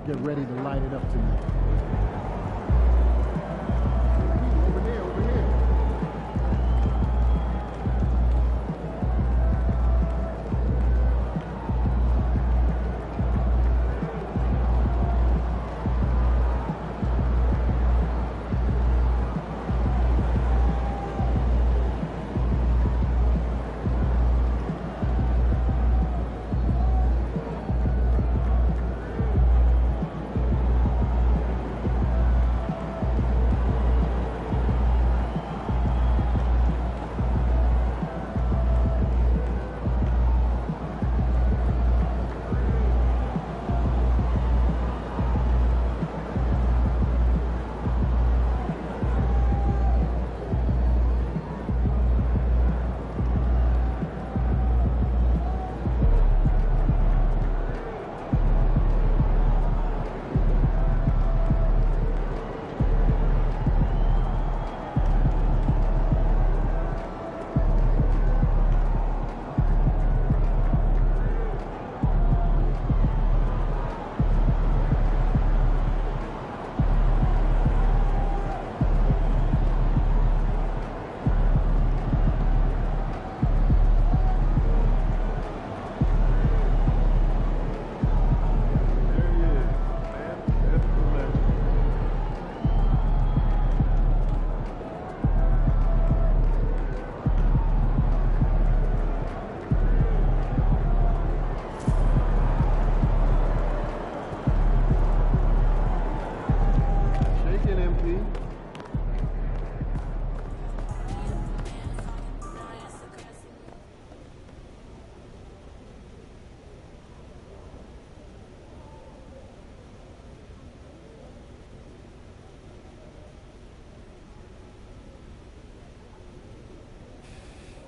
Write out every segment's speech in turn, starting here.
get ready to light it up tonight. Over here, over here.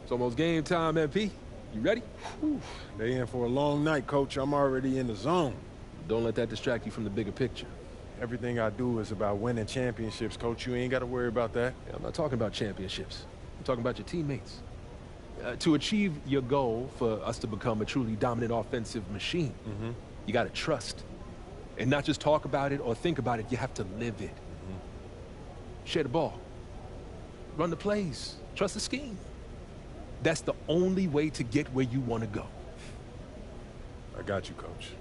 It's almost game time, MP. You ready? Whew. They in for a long night, Coach. I'm already in the zone. Don't let that distract you from the bigger picture. Everything I do is about winning championships, Coach. You ain't got to worry about that. Yeah, I'm not talking about championships. I'm talking about your teammates. To achieve your goal for us to become a truly dominant offensive machine, you got to trust. And not just talk about it or think about it, you have to live it. Share the ball. Run the plays. Trust the scheme. That's the only way to get where you want to go. I got you, Coach.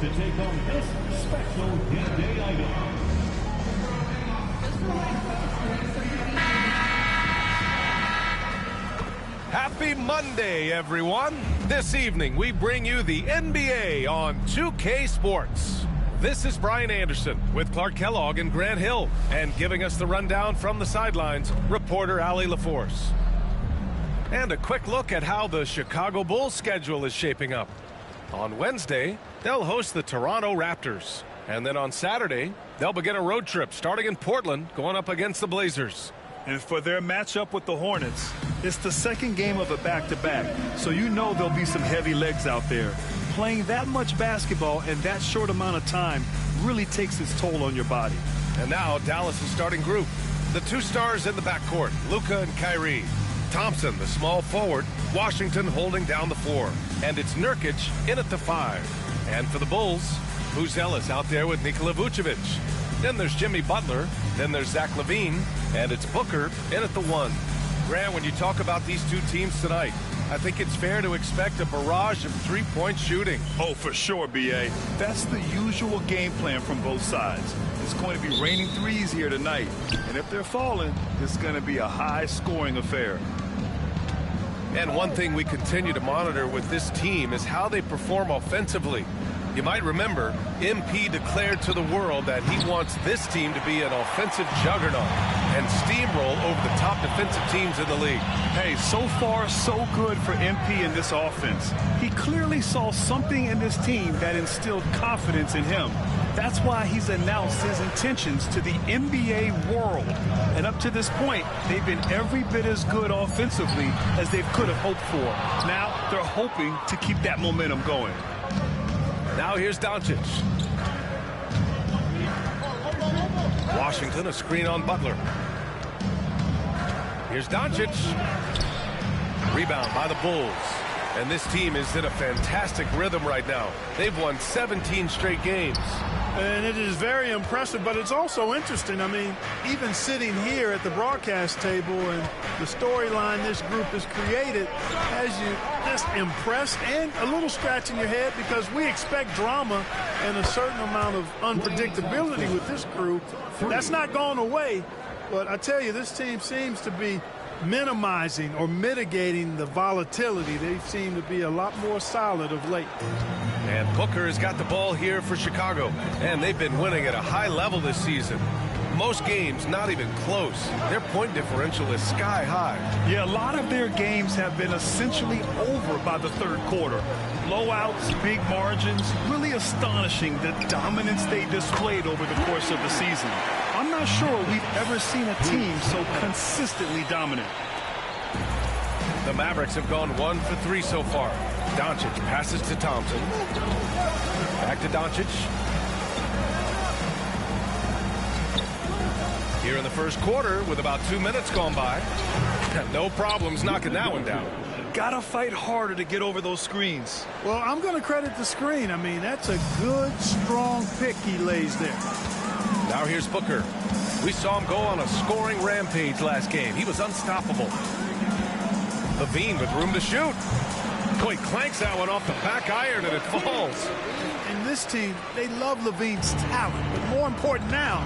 to take on this special game day item. Happy Monday, everyone. This evening, we bring you the NBA on 2K Sports. This is Brian Anderson with Clark Kellogg and Grant Hill. And giving us the rundown from the sidelines, reporter Allie LaForce. And a quick look at how the Chicago Bulls schedule is shaping up. On Wednesday, they'll host the Toronto Raptors. And then on Saturday, they'll begin a road trip starting in Portland, going up against the Blazers. And for their matchup with the Hornets, it's the second game of a back-to-back, so you know there'll be some heavy legs out there. Playing that much basketball in that short amount of time really takes its toll on your body. And now Dallas' starting group. The two stars in the backcourt, Luka and Kyrie. Thompson, the small forward, Washington holding down the 4. And it's Nurkic in at the 5. And for the Bulls, Buzelis out there with Nikola Vucevic. Then there's Jimmy Butler. Then there's Zach LaVine. And it's Booker in at the 1. Grant, when you talk about these two teams tonight, I think it's fair to expect a barrage of three-point shooting. Oh, for sure, B.A. That's the usual game plan from both sides. It's going to be raining threes here tonight. And if they're falling, it's going to be a high-scoring affair. And one thing we continue to monitor with this team is how they perform offensively. You might remember, MP declared to the world that he wants this team to be an offensive juggernaut and steamroll over the top defensive teams in the league. Hey, so far, so good for MP in this offense. He clearly saw something in this team that instilled confidence in him. That's why he's announced his intentions to the NBA world. And up to this point, they've been every bit as good offensively as they could have hoped for. Now, they're hoping to keep that momentum going. Now here's Doncic. Washington, a screen on Butler. Here's Doncic. Rebound by the Bulls. And this team is in a fantastic rhythm right now. They've won 17 straight games. And it is very impressive, but it's also interesting. I mean, even sitting here at the broadcast table and the storyline this group has created has you just impressed and a little scratching your head because we expect drama and a certain amount of unpredictability with this crew. That's not gone away, but I tell you, this team seems to be minimizing or mitigating the volatility. They seem to be a lot more solid of late. And Booker has got the ball here for Chicago. And they've been winning at a high level this season. Most games not even close. Their point differential is sky high. Yeah, a lot of their games have been essentially over by the third quarter. Blowouts, big margins, really astonishing the dominance they displayed over the course of the season. I'm not sure we've ever seen a team so consistently dominant. The Mavericks have gone 1 for 3 so far. Doncic passes to Thompson. Back to Doncic. Here in the first quarter with about 2 minutes gone by. No problems knocking that one down. Gotta fight harder to get over those screens. Well, I'm going to credit the screen. I mean, that's a good, strong pick he lays there. Now here's Booker. We saw him go on a scoring rampage last game. He was unstoppable. LaVine with room to shoot. Boy, clanks that one off the back iron and it falls. And this team, they love LaVine's talent, but more important now,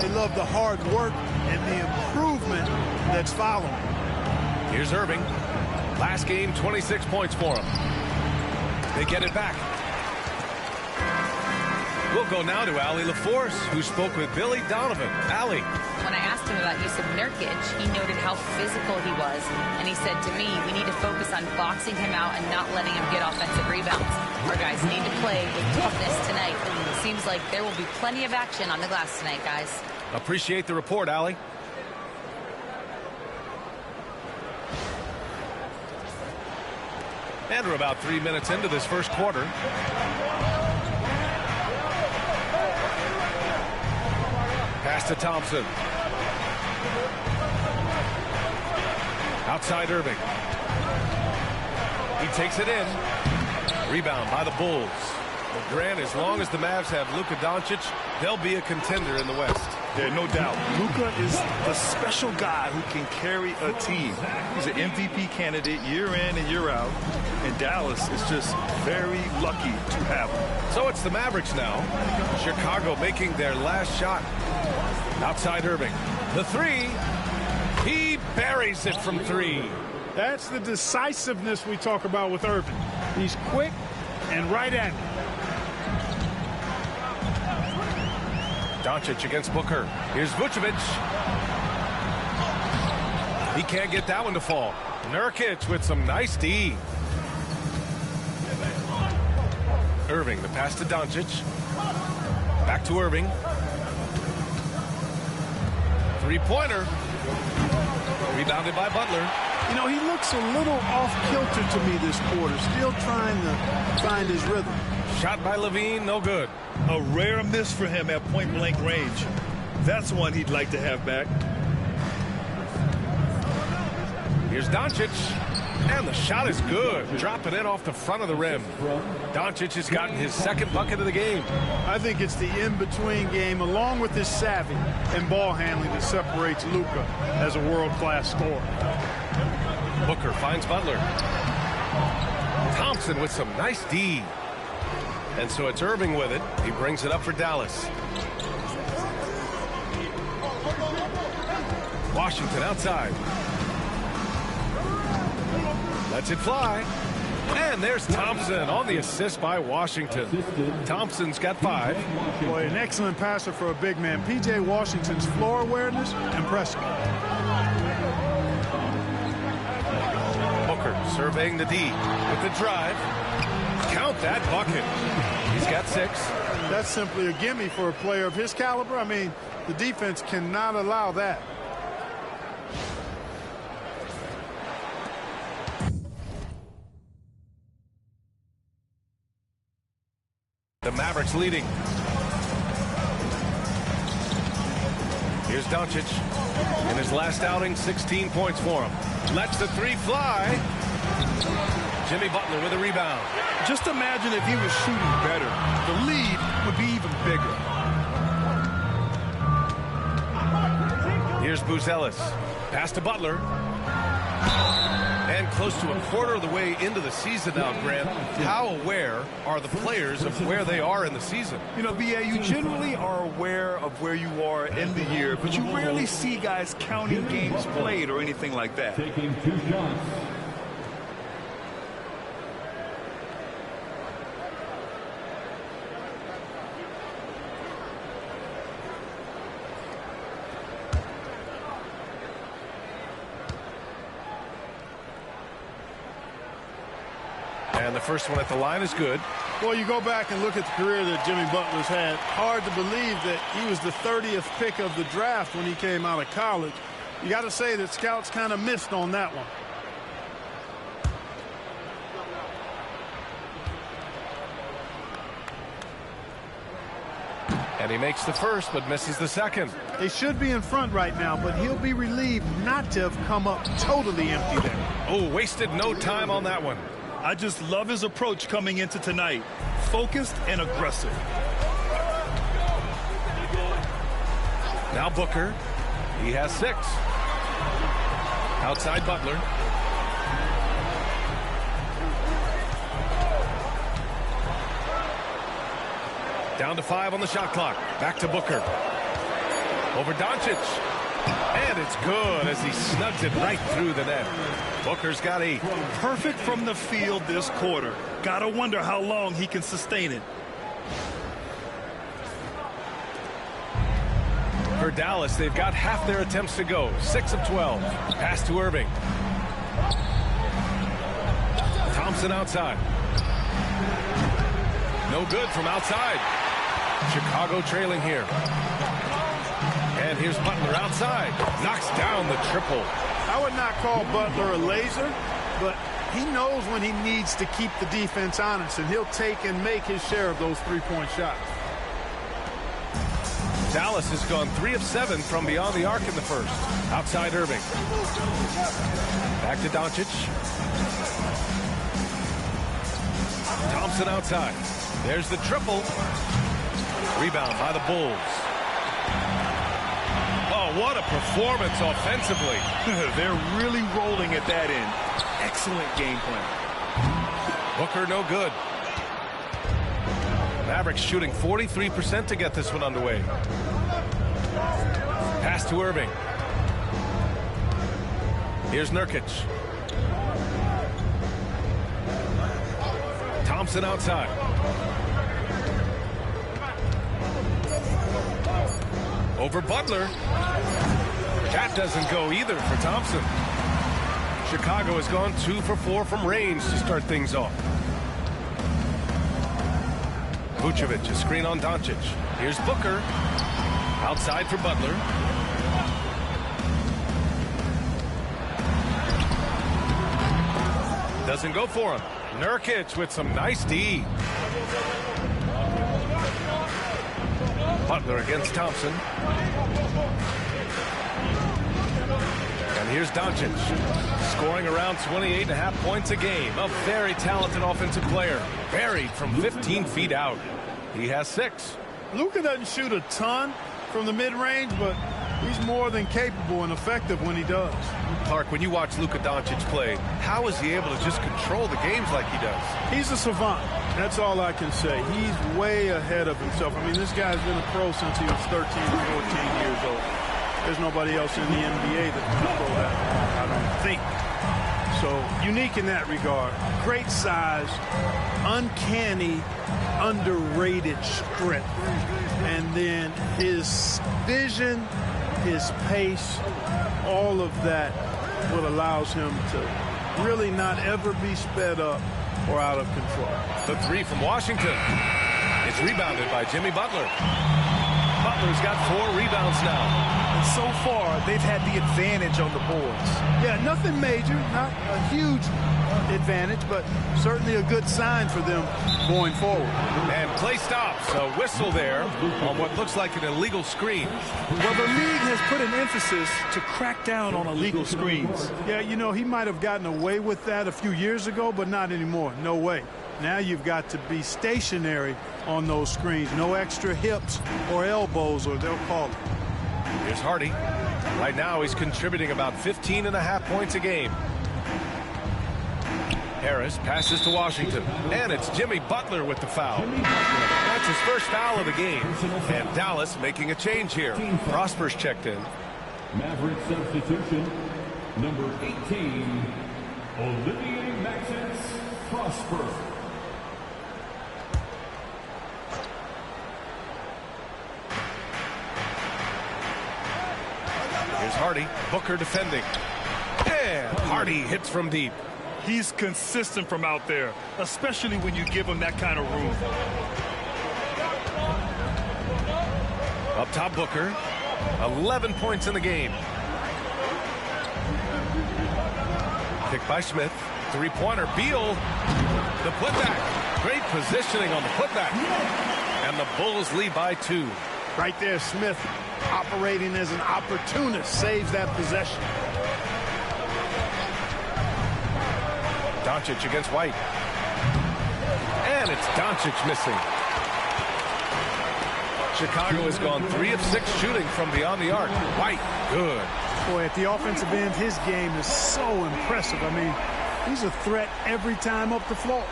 they love the hard work and the improvement that's following. Here's Irving. Last game, 26 points for him. They get it back. We'll go now to Allie LaForce, who spoke with Billy Donovan. Allie. When I asked him about use of Nurkic, he noted how physical he was. And he said to me, we need to focus on boxing him out and not letting him get offensive rebounds. Our guys need to play with toughness tonight. It seems like there will be plenty of action on the glass tonight, guys. Appreciate the report, Allie. And we're about 3 minutes into this first quarter. Pass to Thompson. Outside Irving. He takes it in. Rebound by the Bulls. But Grant, as long as the Mavs have Luka Doncic, they'll be a contender in the West. Yeah, no doubt. Luka is the special guy who can carry a team. He's an MVP candidate year in and year out. And Dallas is just very lucky to have him. So it's the Mavericks now. Chicago making their last shot. Outside Irving. The three. He buries it from three. That's the decisiveness we talk about with Irving. He's quick and right at it. Doncic against Booker. Here's Vucevic. He can't get that one to fall. Nurkic with some nice D. Irving, the pass to Doncic. Back to Irving. Three-pointer. Rebounded by Butler. You know, he looks a little off-kilter to me this quarter, still trying to find his rhythm. Shot by Levine, no good. A rare miss for him at point-blank range. That's one he'd like to have back. Here's Doncic. And the shot is good. Dropping it off the front of the rim. Doncic has gotten his second bucket of the game. I think it's the in-between game, along with his savvy and ball handling, that separates Luka as a world-class scorer. Booker finds Butler. Thompson with some nice D. And so it's Irving with it. He brings it up for Dallas. Washington outside. Lets it fly. And there's Thompson on the assist by Washington. Thompson's got 5. Boy, an excellent passer for a big man. P.J. Washington's floor awareness, impressive. Booker surveying the D with the drive. Count that bucket. He's got 6. That's simply a gimme for a player of his caliber. I mean, the defense cannot allow that. The Mavericks leading. Here's Doncic. In his last outing, 16 points for him. Lets the three fly. Jimmy Butler with a rebound. Just imagine if he was shooting better. The lead would be even bigger. Here's Buzelis. Pass to Butler. And close to a quarter of the way into the season now, Grant. How aware are the players of where they are in the season? You know, B.A., you generally are aware of where you are in the year, but you rarely see guys counting games played or anything like that. Taking 2 shots. And the first one at the line is good. Well, you go back and look at the career that Jimmy Butler's had. Hard to believe that he was the 30th pick of the draft when he came out of college. You got to say that scouts kind of missed on that one. And he makes the first, but misses the second. They should be in front right now, but he'll be relieved not to have come up totally empty there. Oh, wasted no time on that one. I just love his approach coming into tonight. Focused and aggressive. Now Booker. He has 6. Outside Butler. Down to 5 on the shot clock. Back to Booker. Over Doncic. And it's good as he snugs it right through the net. Booker's got 8. Perfect from the field this quarter. Gotta wonder how long he can sustain it. For Dallas, they've got half their attempts to go. 6 of 12. Pass to Irving. Thompson outside. No good from outside. Chicago trailing here. And here's Butler outside. Knocks down the triple. I would not call Butler a laser, but he knows when he needs to keep the defense honest, and he'll take and make his share of those three-point shots. Dallas has gone 3 of 7 from beyond the arc in the first. Outside Irving. Back to Doncic. Thompson outside. There's the triple. Rebound by the Bulls. Wow, what a performance offensively. They're really rolling at that end. Excellent game plan. Booker no good. Mavericks shooting 43% to get this one underway. Pass to Irving. Here's Nurkic. Thompson outside. Over Butler. That doesn't go either for Thompson. Chicago has gone 2 for 4 from range to start things off. Vucevic, a screen on Doncic. Here's Booker. Outside for Butler. Doesn't go for him. Nurkic with some nice D. Butler against Thompson. And here's Doncic, scoring around 28.5 points a game. A very talented offensive player. Buried from 15 feet out. He has 6. Luka doesn't shoot a ton from the mid-range, but he's more than capable and effective when he does. Clark, when you watch Luka Doncic play, how is he able to just control the games like he does? He's a savant. That's all I can say. He's way ahead of himself. I mean, this guy's been a pro since he was 13 or 14 years old. There's nobody else in the NBA that can control that, I don't think. So, unique in that regard. Great size, uncanny, underrated strength. And then his vision, his pace, all of that what allows him to really not ever be sped up or out of control. The 3 from Washington. It's rebounded by Jimmy Butler. Butler's got 4 rebounds now. And so far, they've had the advantage on the boards. Yeah, nothing major, not a huge advantage, but certainly a good sign for them going forward. And play stops. A whistle there on what looks like an illegal screen. Well, the league has put an emphasis to crack down on illegal screens. Yeah, you know, he might have gotten away with that a few years ago, but not anymore. No way. Now you've got to be stationary on those screens. No extra hips or elbows, or they'll call it. Here's Hardy. Right now he's contributing about 15.5 points a game. Harris passes to Washington. And it's Jimmy Butler with the foul. That's his first foul of the game. And Dallas making a change here. Prosper's checked in. Maverick substitution, number 18, Olivier Maxence Prosper. Here's Hardy. Booker defending. And Hardy hits from deep. He's consistent from out there, especially when you give him that kind of room. Up top, Booker. 11 points in the game. Pick by Smith. Three-pointer. Beal. The putback. Great positioning on the putback. And the Bulls lead by 2. Right there, Smith operating as an opportunist saves that possession. Doncic against White. And it's Doncic missing. Chicago has gone 3 of 6 shooting from beyond the arc. White, good. Boy, at the offensive end, his game is so impressive. I mean, he's a threat every time up the floor.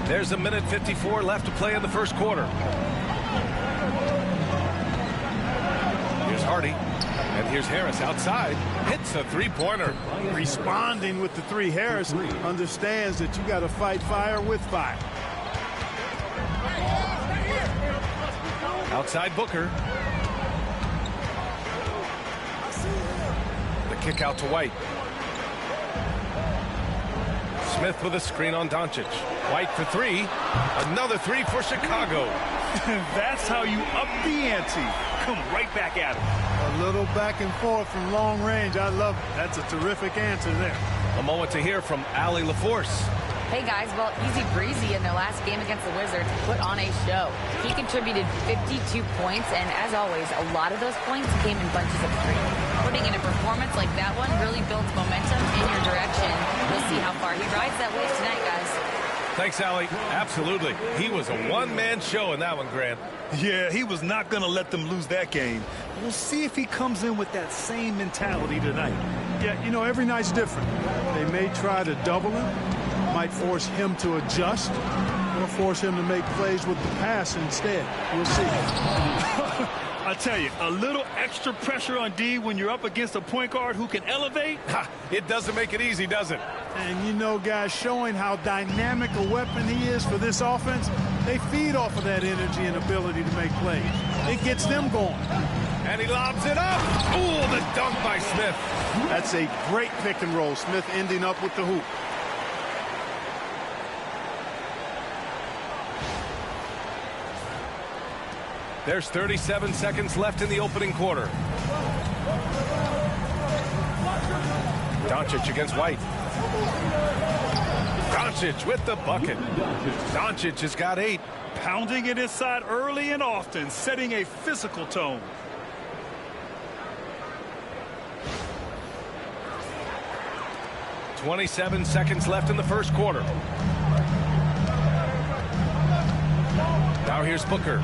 There's a minute 54 left to play in the first quarter. Here's Hardy. And here's Harris outside. Hits a three-pointer. Responding with the 3. Harris understands that you got to fight fire with fire. Outside Booker. The kick out to White. Smith with a screen on Doncic. White for 3. Another 3 for Chicago. That's how you up the ante. Come right back at him. A little back and forth from long range. I love it. That's a terrific answer there. A moment to hear from Allie LaForce. Hey guys, well, easy breezy in their last game against the Wizards put on a show. He contributed 52 points, and as always, a lot of those points came in bunches of 3. Putting in a performance like that one really builds momentum in your direction. We'll see how far he rides that wave tonight, guys. Thanks, Allie. Absolutely. He was a one-man show in that one, Grant. Yeah, he was not going to let them lose that game. We'll see if he comes in with that same mentality tonight. Yeah, you know, every night's different. They may try to double him, might force him to adjust, or force him to make plays with the pass instead. We'll see. I tell you, a little extra pressure on D when you're up against a point guard who can elevate. It doesn't make it easy, does it? And you know, guys, showing how dynamic a weapon he is for this offense, they feed off of that energy and ability to make plays. It gets them going. And he lobs it up. Ooh, the dunk by Smith. That's a great pick and roll. Smith ending up with the hoop. There's 37 seconds left in the opening quarter. Doncic against White. Doncic with the bucket. Doncic has got 8. Pounding it inside early and often, setting a physical tone. .27 seconds left in the first quarter. Now here's Booker.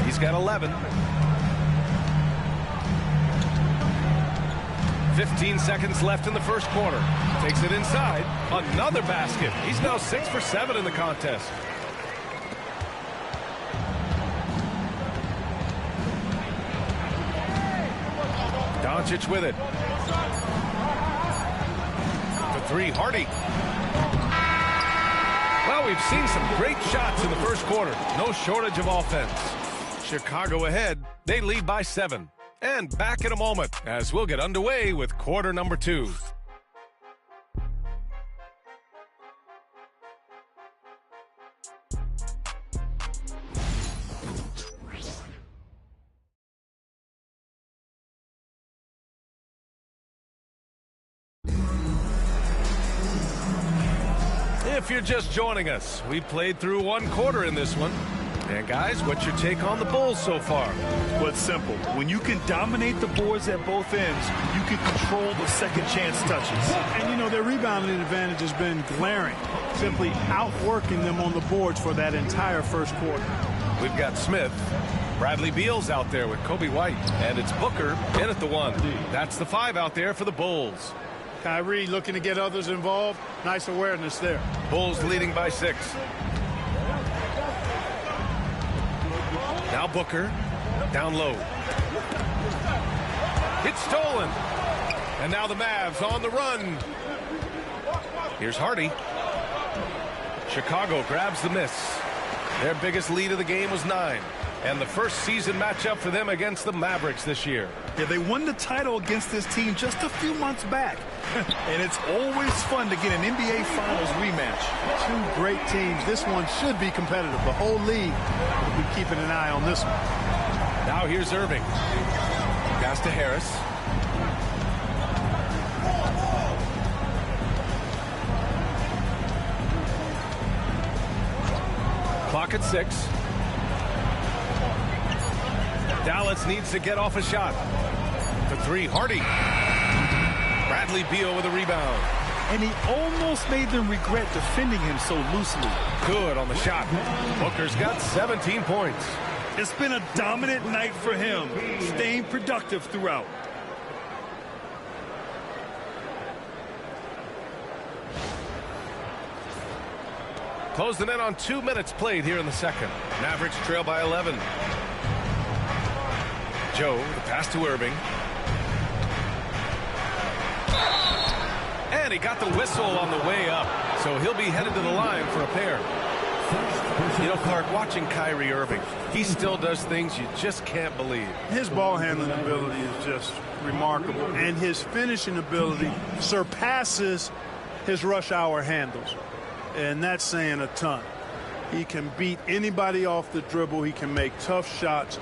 He's got 11. 15 seconds left in the first quarter. Takes it inside. Another basket. He's now 6 for 7 in the contest. Doncic with it. For 3, Hardy. Well, we've seen some great shots in the first quarter. No shortage of offense. Chicago ahead. They lead by 7. And back in a moment as we'll get underway with quarter number 2. If you're just joining us, we played through 1 quarter in this one. And guys, what's your take on the Bulls so far? Well, it's simple. When you can dominate the boards at both ends, you can control the second chance touches. And you know, their rebounding advantage has been glaring, simply outworking them on the boards for that entire first quarter. We've got Smith. Bradley Beal's out there with Kobe White. And it's Booker in at the 1. That's the 5 out there for the Bulls. Kyrie looking to get others involved. Nice awareness there. Bulls leading by 6. Now Booker, down low. It's stolen. And now the Mavs on the run. Here's Hardy. Chicago grabs the miss. Their biggest lead of the game was 9. And the first season matchup for them against the Mavericks this year. Yeah, they won the title against this team just a few months back. And it's always fun to get an NBA Finals rematch. 2 great teams. This one should be competitive. The whole league will be keeping an eye on this one. Now here's Irving. Pass to Harris. Clock at 6. Dallas needs to get off a shot. For 3, Hardy. Bradley Beal with a rebound. And he almost made them regret defending him so loosely. Good on the shot. Booker's got 17 points. It's been a dominant night for him, staying productive throughout. Closing in on 2 minutes played here in the second. Mavericks trail by 11. Joe, the pass to Irving. And he got the whistle on the way up. So he'll be headed to the line for a pair. You know, Clark, watching Kyrie Irving, he still does things you just can't believe. His ball handling ability is just remarkable. And his finishing ability surpasses his rush hour handles. And that's saying a ton. He can beat anybody off the dribble. He can make tough shots.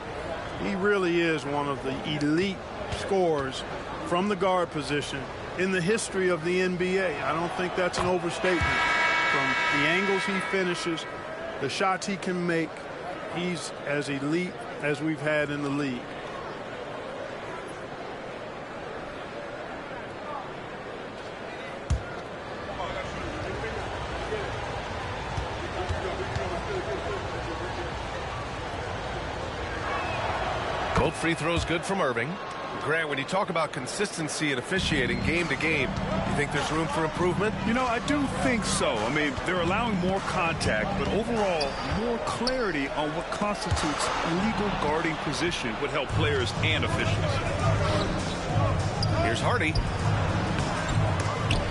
He really is one of the elite scorers from the guard position in the history of the NBA. I don't think that's an overstatement. From the angles he finishes, the shots he can make, he's as elite as we've had in the league. Both free throws good from Irving. Grant, when you talk about consistency and officiating game to game, you think there's room for improvement? You know, I do think so. I mean, they're allowing more contact, but overall, more clarity on what constitutes a legal guarding position would help players and officials. Here's Hardy.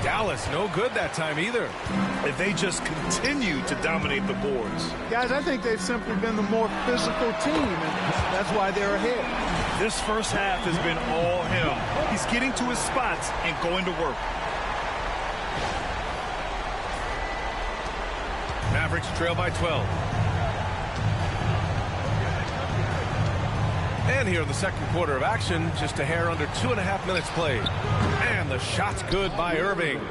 Dallas, no good that time either. And they just continue to dominate the boards. Guys, I think they've simply been the more physical team, and that's why they're ahead. This first half has been all him. He's getting to his spots and going to work. Mavericks trail by 12. And here in the second quarter of action, just a hair under 2.5 minutes played. And the shot's good by Irving.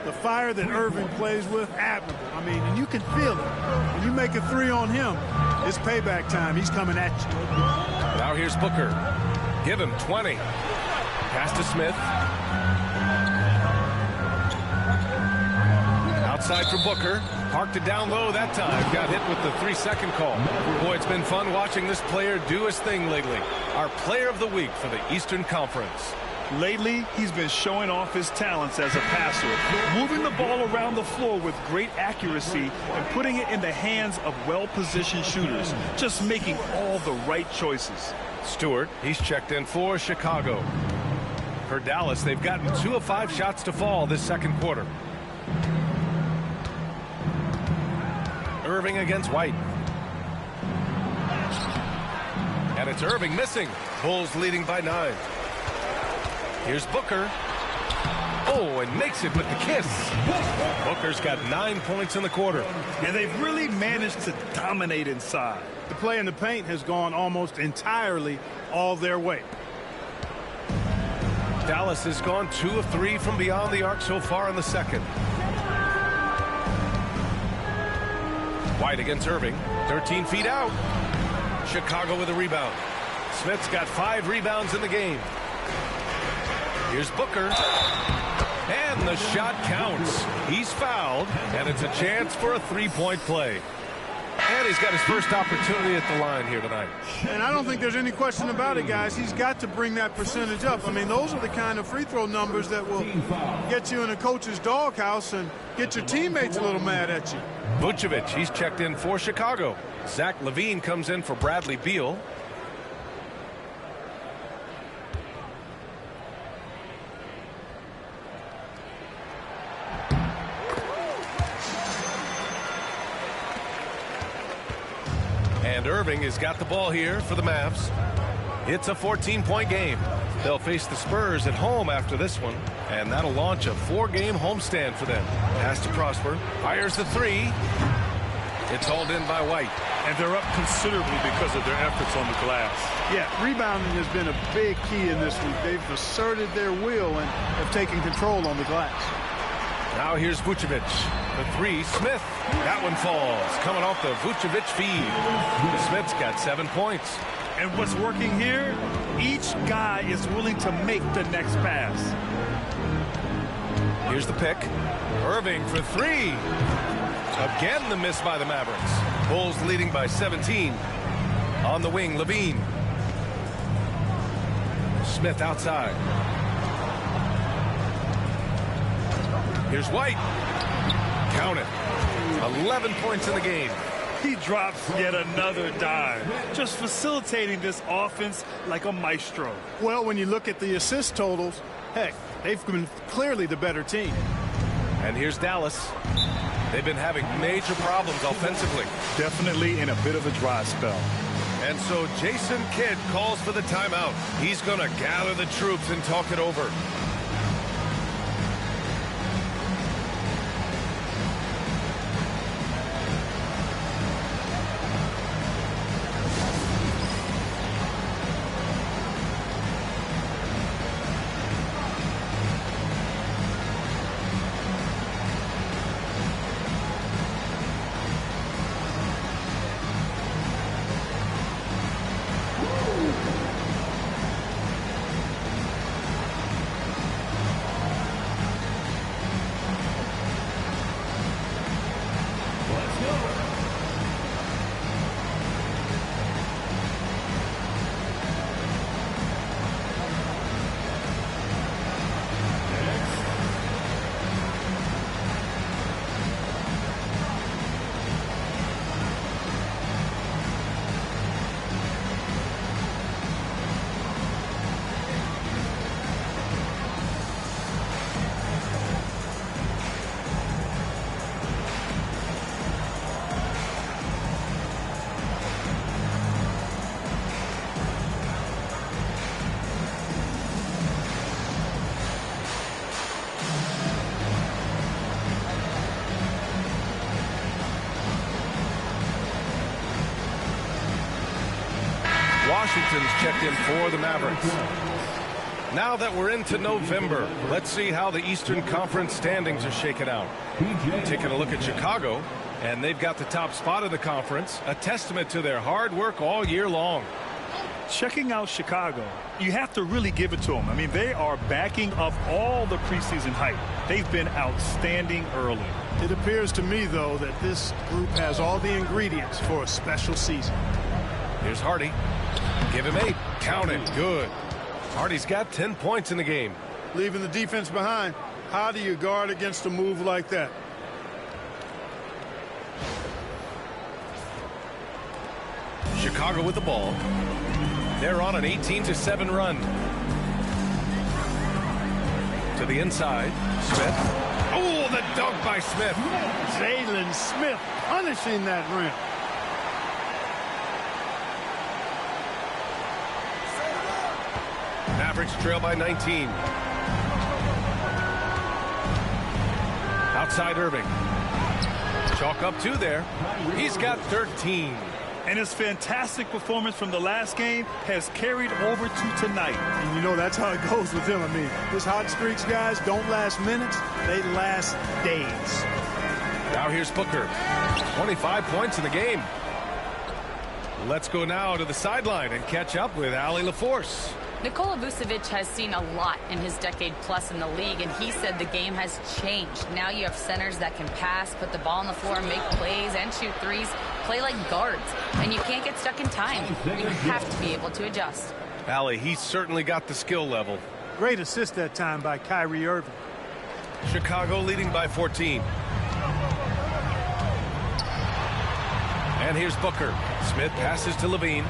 The fire that Irving plays with, admirable. I mean, and you can feel it. When you make a three on him, it's payback time. He's coming at you. Now here's Booker. Give him 20. Pass to Smith. Outside for Booker. Parked it down low that time. Got hit with the 3-second call. Boy, it's been fun watching this player do his thing lately. Our player of the week for the Eastern Conference. Lately, he's been showing off his talents as a passer, moving the ball around the floor with great accuracy and putting it in the hands of well-positioned shooters, just making all the right choices. Stewart, he's checked in for Chicago. For Dallas, they've gotten 2 of 5 shots to fall this second quarter. Irving against White. And it's Irving missing. Bulls leading by 9. Here's Booker. Oh, and makes it with the kiss. Booker's got 9 points in the quarter. And they've really managed to dominate inside. The play in the paint has gone almost entirely all their way. Dallas has gone 2 of 3 from beyond the arc so far in the second. White against Irving. 13 feet out. Chicago with a rebound. Smith's got 5 rebounds in the game. Here's Booker. And the shot counts. He's fouled, and it's a chance for a 3-point play. And he's got his first opportunity at the line here tonight. And I don't think there's any question about it, guys. He's got to bring that percentage up. I mean, those are the kind of free throw numbers that will get you in a coach's doghouse and get your teammates a little mad at you. Vucevic, he's checked in for Chicago. Zach LaVine comes in for Bradley Beal. And Irving has got the ball here for the Mavs. It's a 14-point game. They'll face the Spurs at home after this one, and that'll launch a 4-game homestand for them. Has to Prosper. Fires the 3. It's hauled in by White. And they're up considerably because of their efforts on the glass. Yeah, rebounding has been a big key in this week. They've asserted their will and have taken control on the glass. Now here's Vucevic. The 3, Smith. That one falls. Coming off the Vucevic feed. Smith's got 7 points. And what's working here, each guy is willing to make the next pass. Here's the pick. Irving for 3. Again, the miss by the Mavericks. Bulls leading by 17. On the wing, LaVine. Smith outside. Here's White. Count it. 11 points in the game. He drops yet another dime, just facilitating this offense like a maestro. Well, when you look at the assist totals, heck, they've been clearly the better team. And here's Dallas. They've been having major problems offensively. Definitely in a bit of a dry spell. And so Jason Kidd calls for the timeout. He's going to gather the troops and talk it over. Washington's checked in for the Mavericks. Now that we're into November, let's see how the Eastern Conference standings are shaken out. Taking a look at Chicago, and they've got the top spot of the conference, a testament to their hard work all year long. Checking out Chicago, you have to really give it to them. I mean, they are backing up all the preseason hype. They've been outstanding early. It appears to me, though, that this group has all the ingredients for a special season. Here's Hardy. Give him 8. Count it. Good. Hardy's got 10 points in the game. Leaving the defense behind. How do you guard against a move like that? Chicago with the ball. They're on an 18-7 run. To the inside. Smith. Oh, the dunk by Smith. Jalen Smith punishing that rim. Mavericks trail by 19. Outside Irving. Chalk up 2 there. He's got 13. And his fantastic performance from the last game has carried over to tonight. And you know that's how it goes with him. I mean, his hot streaks, guys, don't last minutes. They last days. Now here's Booker. 25 points in the game. Let's go now to the sideline and catch up with Allie LaForce. Nikola Vucevic has seen a lot in his decade plus in the league, and he said the game has changed. Now you have centers that can pass, put the ball on the floor, make plays, and shoot threes, play like guards. And you can't get stuck in time. You have to be able to adjust. Allie, he's certainly got the skill level. Great assist that time by Kyrie Irving. Chicago leading by 14. And here's Booker. Smith passes to Levine.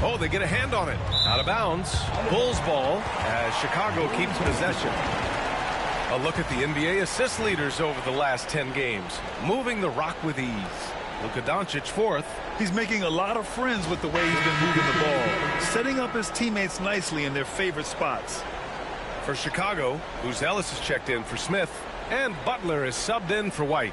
Oh, they get a hand on it. Out of bounds. Bulls ball as Chicago keeps possession. A look at the NBA assist leaders over the last 10 games. Moving the rock with ease. Luka Doncic 4th. He's making a lot of friends with the way he's been moving the ball, setting up his teammates nicely in their favorite spots. For Chicago, Ellis is checked in for Smith, and Butler is subbed in for White.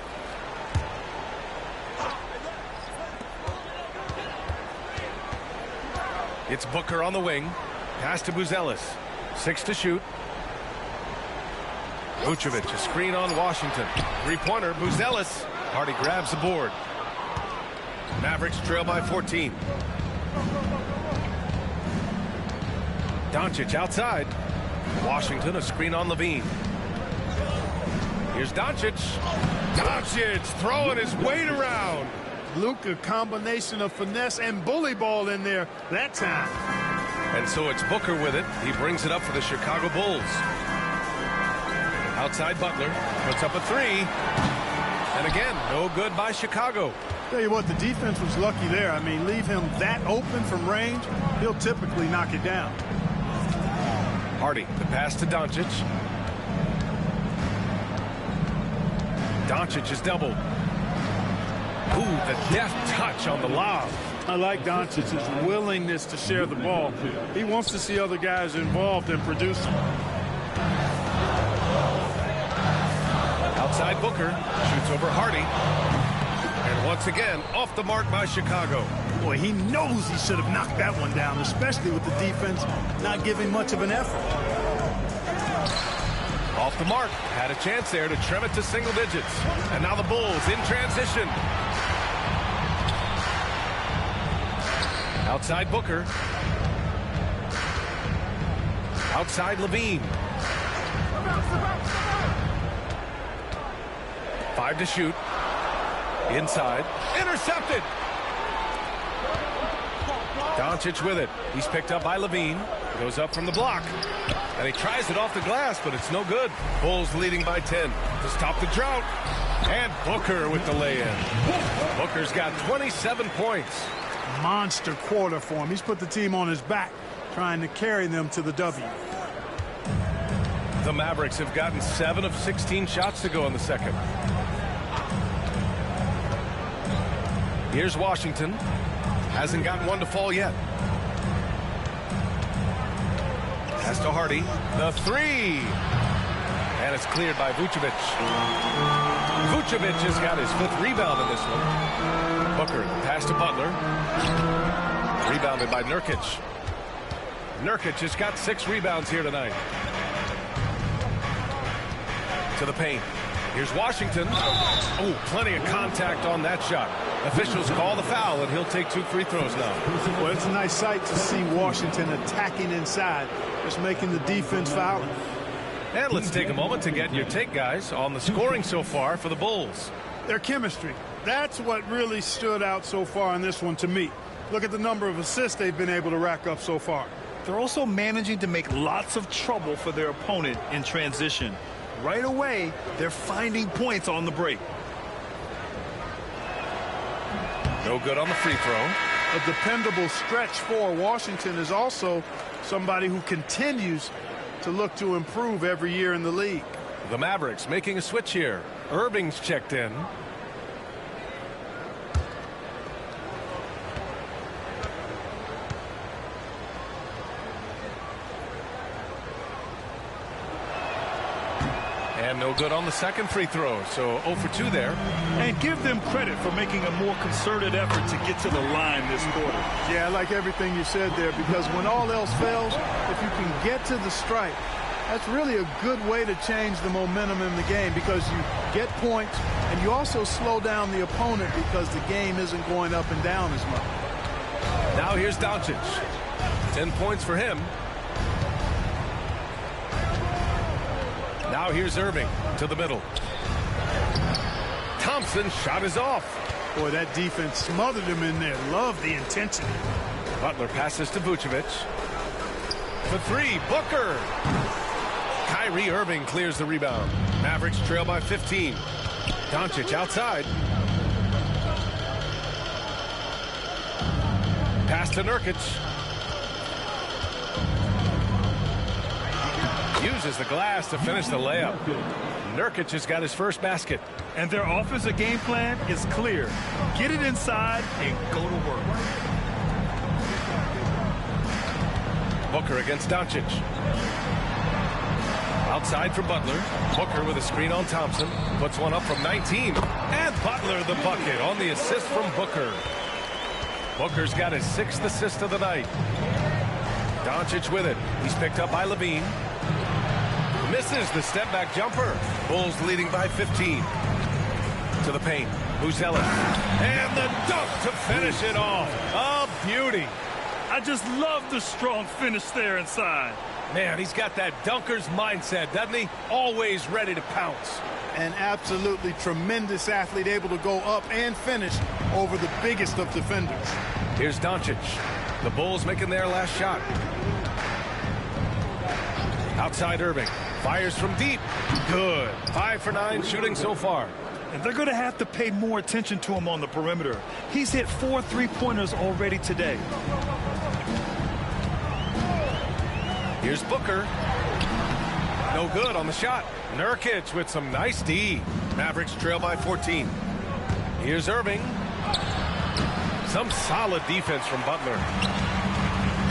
It's Booker on the wing. Pass to Ellis. 6 to shoot. Vucevic, a screen on Washington. 3-pointer, Ellis. Hardy grabs the board. Mavericks trail by 14. Doncic outside. Washington, a screen on Levine. Here's Doncic. Doncic throwing his weight around. Luka, combination of finesse and bully ball in there that time. And so it's Booker with it. He brings it up for the Chicago Bulls. Outside Butler. Puts up a 3. And again, no good by Chicago. Tell you what, the defense was lucky there. I mean, leave him that open from range, he'll typically knock it down. Hardy, the pass to Doncic. Doncic is doubled. Ooh, the deft touch on the lob. I like Doncic's willingness to share the ball. He wants to see other guys involved and produce. Outside Booker. Shoots over Hardy. And once again, off the mark by Chicago. Boy, he knows he should have knocked that one down, especially with the defense not giving much of an effort. Off the mark. Had a chance there to trim it to single digits. And now the Bulls in transition. Outside Booker. Outside Levine. 5 to shoot. Inside. Intercepted. Doncic with it. He's picked up by Levine. Goes up from the block. And he tries it off the glass, but it's no good. Bulls leading by 10 to stop the drought. And Booker with the lay-in. Booker's got 27 points. Monster quarter for him. He's put the team on his back, trying to carry them to the W. The Mavericks have gotten 7 of 16 shots to go in the second. Here's Washington. Hasn't gotten one to fall yet. Pass to Hardy. The 3. And it's cleared by Vucevic. Vucevic has got his 5th rebound in this one. Booker, pass to Butler. Rebounded by Nurkic. Nurkic has got 6 rebounds here tonight. To the paint. Here's Washington. Oh, plenty of contact on that shot. Officials call the foul, and he'll take 2 free throws now. Well, it's a nice sight to see Washington attacking inside, just making the defense foul. And let's take a moment to get your take, guys, on the scoring so far for the Bulls. Their chemistry. That's what really stood out so far in this one to me. Look at the number of assists they've been able to rack up so far. They're also managing to make lots of trouble for their opponent in transition. Right away, they're finding points on the break. No good on the free throw. A dependable stretch for Washington is also somebody who continues to look to improve every year in the league. The Mavericks making a switch here. Irving's checked in. And no good on the second free throw, so 0 for 2 there. And give them credit for making a more concerted effort to get to the line this quarter. Yeah, I like everything you said there, because when all else fails, if you can get to the stripe, that's really a good way to change the momentum in the game, because you get points and you also slow down the opponent because the game isn't going up and down as much. Now here's Doncic. 10 points for him. Now here's Irving to the middle. Thompson's shot is off. Boy, that defense smothered him in there. Love the intensity. Butler passes to Vucevic. For 3, Booker. Kyrie Irving clears the rebound. Mavericks trail by 15. Doncic outside. Pass to Nurkic. Uses the glass to finish the layup. Nurkic has got his first basket. And their offensive game plan is clear. Get it inside and go to work. Booker against Doncic. Outside for Butler. Booker with a screen on Thompson. Puts one up from 19. And Butler the bucket on the assist from Booker. Booker's got his 6th assist of the night. Doncic with it. He's picked up by Levine. Misses the step-back jumper. Bulls leading by 15. To the paint. Buzelis. And the dunk to finish it off. A beauty. I just love the strong finish there inside. Man, he's got that dunker's mindset, doesn't he? Always ready to pounce. An absolutely tremendous athlete, able to go up and finish over the biggest of defenders. Here's Doncic. The Bulls making their last shot. Outside Irving. Fires from deep. Good. 5 for 9 shooting so far. And they're going to have to pay more attention to him on the perimeter. He's hit 4 3-pointers already today. Here's Booker. No good on the shot. Nurkic with some nice D. Mavericks trail by 14. Here's Irving. Some solid defense from Butler.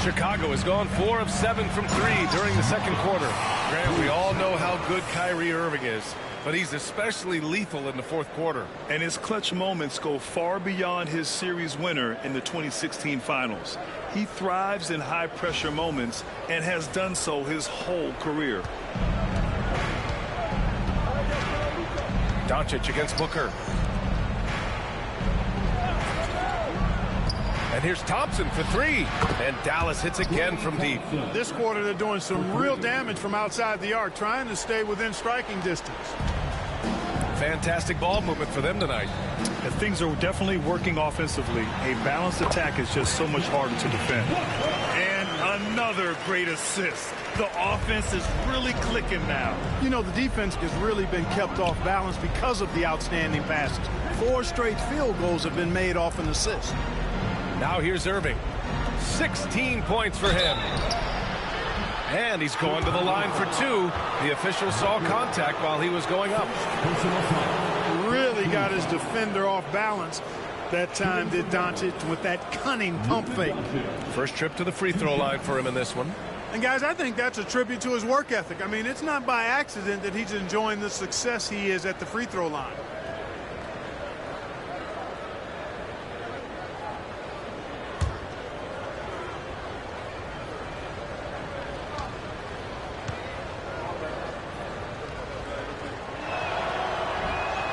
Chicago has gone 4 of 7 from 3 during the second quarter. Grant, we all know how good Kyrie Irving is, but he's especially lethal in the fourth quarter. And his clutch moments go far beyond his series winner in the 2016 finals. He thrives in high-pressure moments and has done so his whole career. Doncic against Booker. And here's Thompson for 3. And Dallas hits again from deep. This quarter, they're doing some real damage from outside the arc, trying to stay within striking distance. Fantastic ball movement for them tonight. And things are definitely working offensively. A balanced attack is just so much harder to defend. And another great assist. The offense is really clicking now. You know, the defense has really been kept off balance because of the outstanding passes. 4 straight field goals have been made off an assist. Now here's Irving. 16 points for him. And he's going to the line for 2. The official saw contact while he was going up. Really got his defender off balance that time, did Doncic, with that cunning pump fake. First trip to the free throw line for him in this one. And guys, I think that's a tribute to his work ethic. I mean, it's not by accident that he's enjoying the success he is at the free throw line.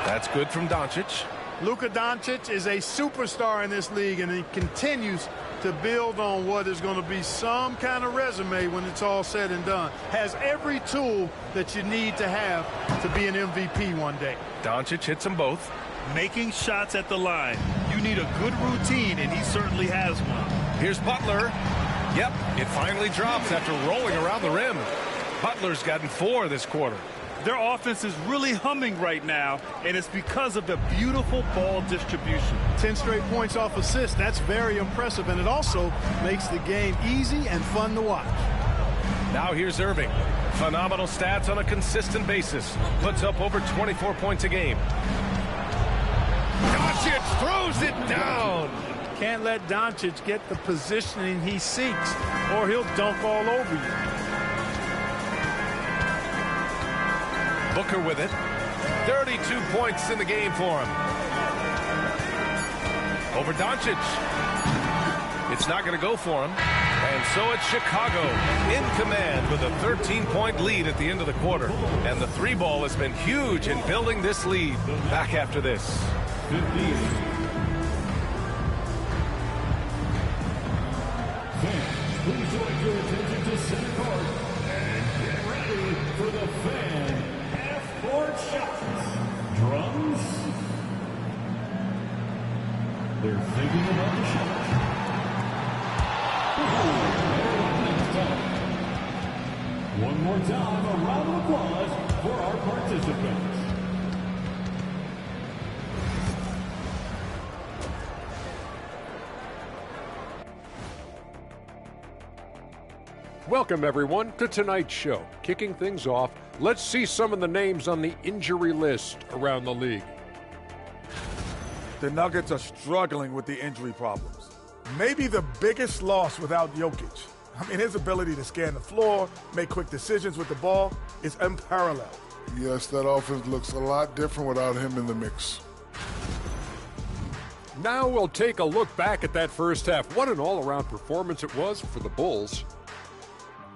That's good from Doncic. Luka Doncic is a superstar in this league, and he continues to build on what is going to be some kind of resume when it's all said and done. Has every tool that you need to have to be an MVP one day. Doncic hits them both. Making shots at the line. You need a good routine, and he certainly has one. Here's Butler. Yep, it finally drops after rolling around the rim. Butler's gotten 4 this quarter. Their offense is really humming right now, and it's because of the beautiful ball distribution. 10 straight points off assists. That's very impressive, and it also makes the game easy and fun to watch. Now here's Irving. Phenomenal stats on a consistent basis. Puts up over 24 points a game. Doncic throws it down. Can't let Doncic get the positioning he seeks, or he'll dunk all over you. Booker with it. 32 points in the game for him. Over Doncic. It's not going to go for him. And so it's Chicago in command with a 13-point lead at the end of the quarter. And the 3-ball has been huge in building this lead. Back after this. 58. Please direct your attention to center court and get ready for the fan half-court shots. Drums. They're thinking about the shot. One more time, a round of applause for our participants. Welcome, everyone, to tonight's show. Kicking things off, let's see some of the names on the injury list around the league. The Nuggets are struggling with the injury problems. Maybe the biggest loss without Jokic. I mean, his ability to scan the floor, make quick decisions with the ball is unparalleled. Yes, that offense looks a lot different without him in the mix. Now we'll take a look back at that first half. What an all-around performance it was for the Bulls.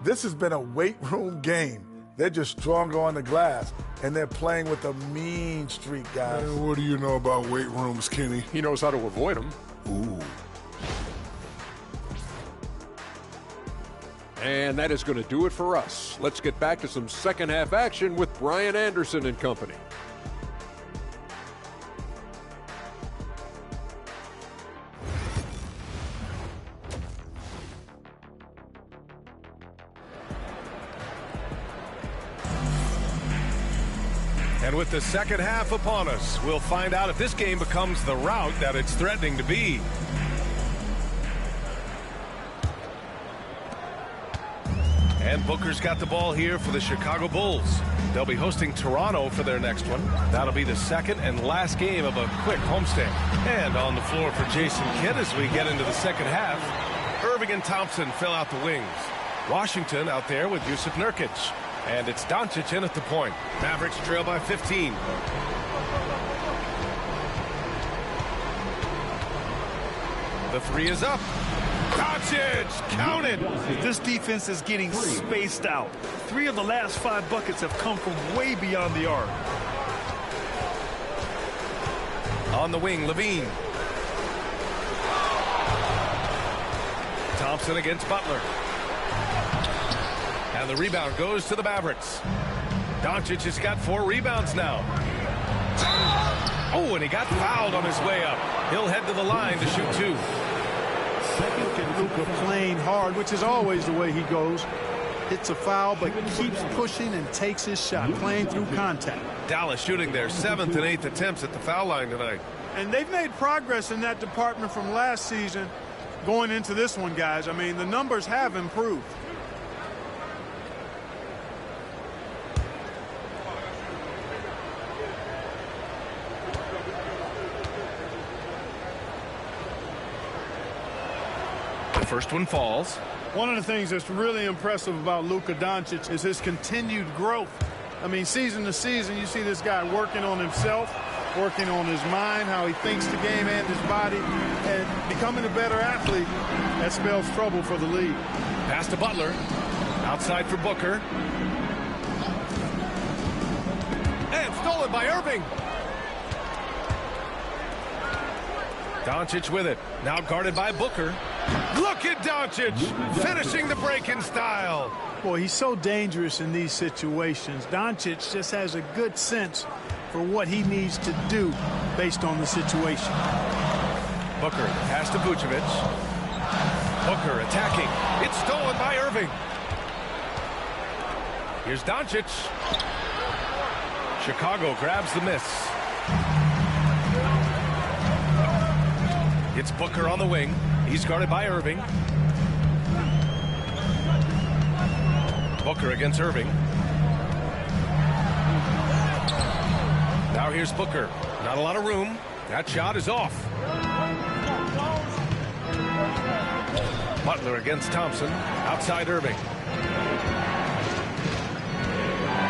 This has been a weight room game. They're just stronger on the glass, and they're playing with a mean streak, guys. Man, what do you know about weight rooms, Kenny? He knows how to avoid them. Ooh. And that is going to do it for us. Let's get back to some second half action with Brian Anderson and company. And with the second half upon us, we'll find out if this game becomes the rout that it's threatening to be. And Booker's got the ball here for the Chicago Bulls. They'll be hosting Toronto for their next one. That'll be the second and last game of a quick homestand. And on the floor for Jason Kidd as we get into the second half, Irving and Thompson fill out the wings. Washington out there with Jusuf Nurkic. And it's Doncic in at the point. Mavericks trail by 15. The 3 is up. Doncic counted. This defense is getting spaced out. 3 of the last 5 buckets have come from way beyond the arc. On the wing, Levine. Thompson against Butler. And the rebound goes to the Mavericks. Doncic has got 4 rebounds now. Oh, and he got fouled on his way up. He'll head to the line to shoot 2. Luka playing hard, which is always the way he goes. Hits a foul, but keeps pushing and takes his shot, playing through contact. Dallas shooting their 7th and 8th attempts at the foul line tonight. And they've made progress in that department from last season going into this one, guys. I mean, the numbers have improved. First one falls. One of the things that's really impressive about Luka Doncic is his continued growth. I mean, season to season, you see this guy working on himself, working on his mind, how he thinks the game and his body, and becoming a better athlete. That spells trouble for the league. Pass to Butler. Outside for Booker. And stolen by Irving. Doncic with it. Now guarded by Booker. Look at Doncic finishing the break in style. Boy, he's so dangerous in these situations. Doncic just has a good sense for what he needs to do based on the situation. Booker pass to Vucevic. Booker attacking. It's stolen by Irving. Here's Doncic. Chicago grabs the miss. It's Booker on the wing. He's guarded by Irving. Booker against Irving. Now here's Booker. Not a lot of room. That shot is off. Butler against Thompson. Outside Irving.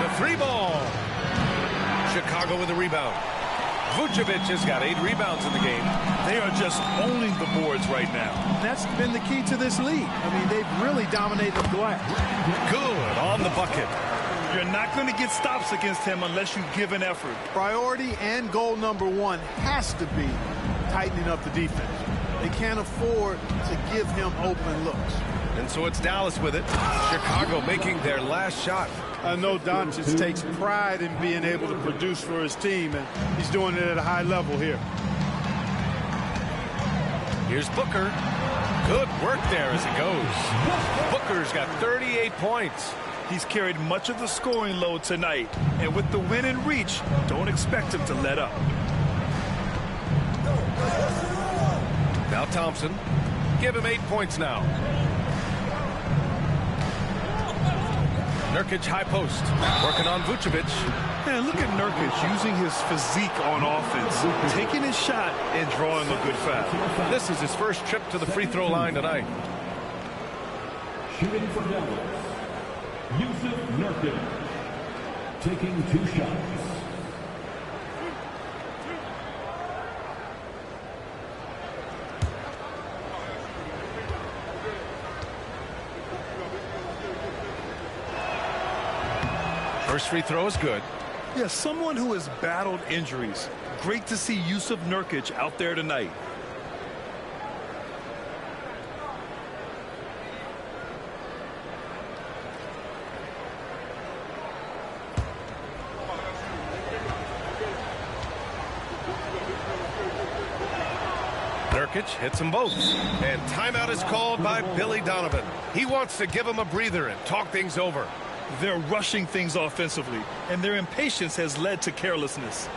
The three ball. Chicago with a rebound. Vucevic has got 8 rebounds in the game. They are just owning the boards right now. That's been the key to this league. I mean, they've really dominated the glass. Good on the bucket. You're not going to get stops against him unless you give an effort. Priority and goal number 1 has to be tightening up the defense. They can't afford to give him open looks. And so it's Dallas with it. Chicago making their last shot. I know Doncic takes pride in being able to produce for his team, and he's doing it at a high level here. Here's Booker. Good work there as it goes. Booker's got 38 points. He's carried much of the scoring load tonight, and with the win in reach, don't expect him to let up. Now Thompson. Give him 8 points now. Nurkic high post. Working on Vucevic. Man, look at Nurkic using his physique on offense, taking his shot and drawing a good foul. This is his first trip to the free throw line tonight. Shooting for Dallas, Yusuf Nurkic, taking 2 shots. First free throw is good. Yeah, someone who has battled injuries. Great to see Yusuf Nurkic out there tonight. Nurkic hits them both. And timeout is called by Billy Donovan. He wants to give him a breather and talk things over. They're rushing things offensively, and their impatience has led to carelessness.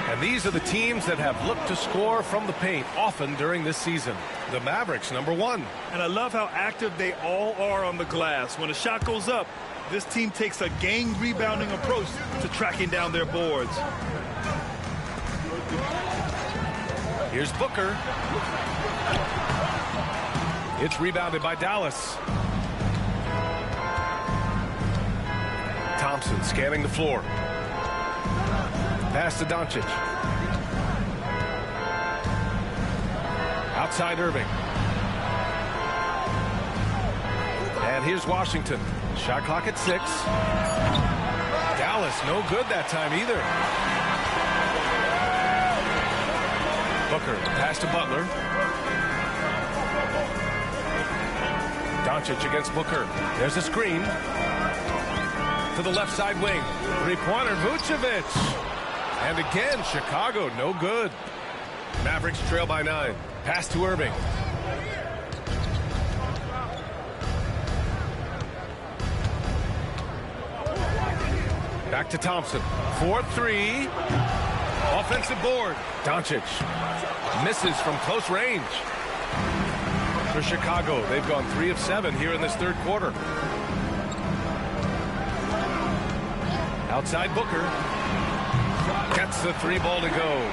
And these are the teams that have looked to score from the paint often during this season. The Mavericks, #1. And I love how active they all are on the glass. When a shot goes up, this team takes a gang rebounding approach to tracking down their boards. Here's Booker. It's rebounded by Dallas. Thompson scanning the floor. Pass to Doncic. Outside Irving. And here's Washington. Shot clock at 6. Dallas Dallas, no good that time either. Booker, pass to Butler. Doncic against Booker. There's a screen. To the left side wing. Three-pointer, Vucevic. And again, Chicago, no good. Mavericks trail by 9. Pass to Irving. Back to Thompson. 4-3. Offensive board. Doncic misses from close range. For Chicago, they've gone 3 of 7 here in this third quarter. Outside Booker. Gets the 3 ball to go.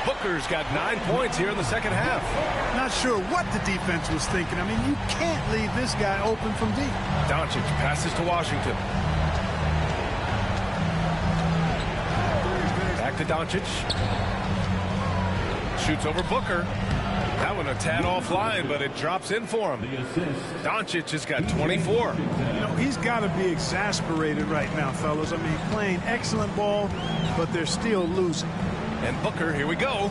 Booker's got 9 points here in the second half. Not sure what the defense was thinking. I mean, you can't leave this guy open from deep. Doncic passes to Washington. Back to Doncic. Shoots over Booker. That one a tad offline, but it drops in for him. Doncic has got 24. You know, he's got to be exasperated right now, fellas. I mean, playing excellent ball, but they're still losing. And Booker, here we go.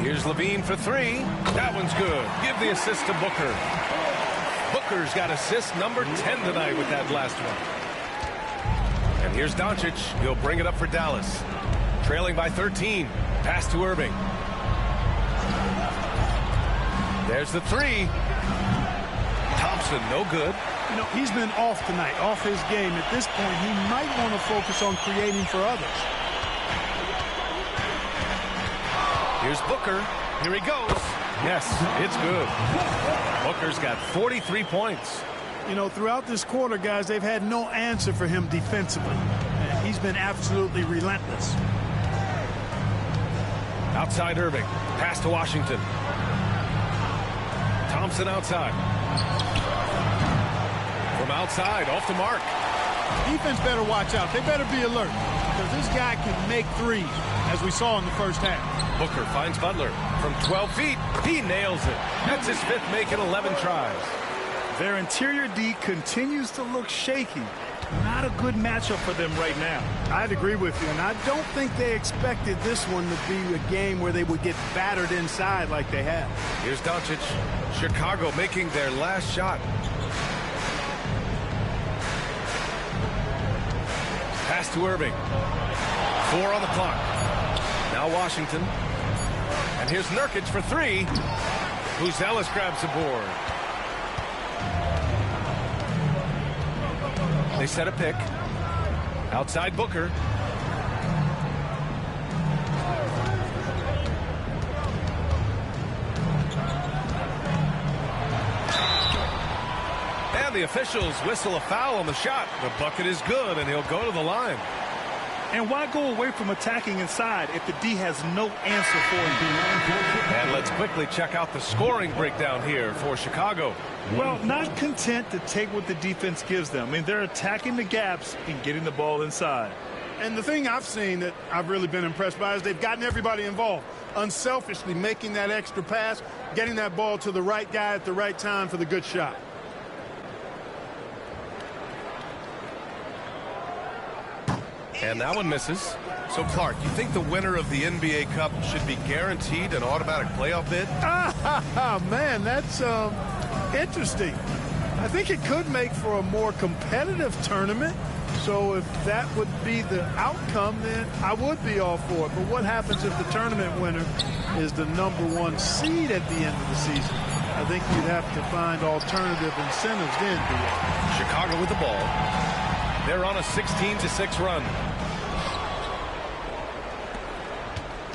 Here's Levine for 3. That one's good. Give the assist to Booker. Booker's got assist number 10 tonight with that last one. And here's Doncic. He'll bring it up for Dallas. Trailing by 13. Pass to Irving. There's the 3. Thompson, no good. You know, he's been off tonight, off his game. At this point, he might want to focus on creating for others. Here's Booker. Here he goes. Yes, it's good. Booker's got 43 points. You know, throughout this quarter, guys, they've had no answer for him defensively. And he's been absolutely relentless. Outside Irving. Pass to Washington. Thompson outside. From outside, off the mark. Defense better watch out. They better be alert because this guy can make threes, as we saw in the first half. Booker finds Butler from 12 feet. He nails it. That's his 5th make in 11 tries. Their interior D continues to look shaky. Not a good matchup for them right now. I'd agree with you, and I don't think they expected this one to be a game where they would get battered inside like they have. Here's Doncic. Chicago making their last shot. Pass to Irving. 4 on the clock. Now Washington. And here's Nurkic for 3. Ellis grabs the board. They set a pick. Outside Booker. And the officials whistle a foul on the shot. The bucket is good, and he'll go to the line. And why go away from attacking inside if the D has no answer for you? And let's quickly check out the scoring breakdown here for Chicago. Well, not content to take what the defense gives them. I mean, they're attacking the gaps and getting the ball inside. And the thing I've seen that I've really been impressed by is they've gotten everybody involved, unselfishly making that extra pass, getting that ball to the right guy at the right time for the good shot. And that one misses. So, Clark, you think the winner of the NBA Cup should be guaranteed an automatic playoff bid? Man, that's interesting. I think it could make for a more competitive tournament. So if that would be the outcome, then I would be all for it. But what happens if the tournament winner is the #1 seed at the end of the season? I think you'd have to find alternative incentives then. Chicago with the ball. They're on a 16-6 run.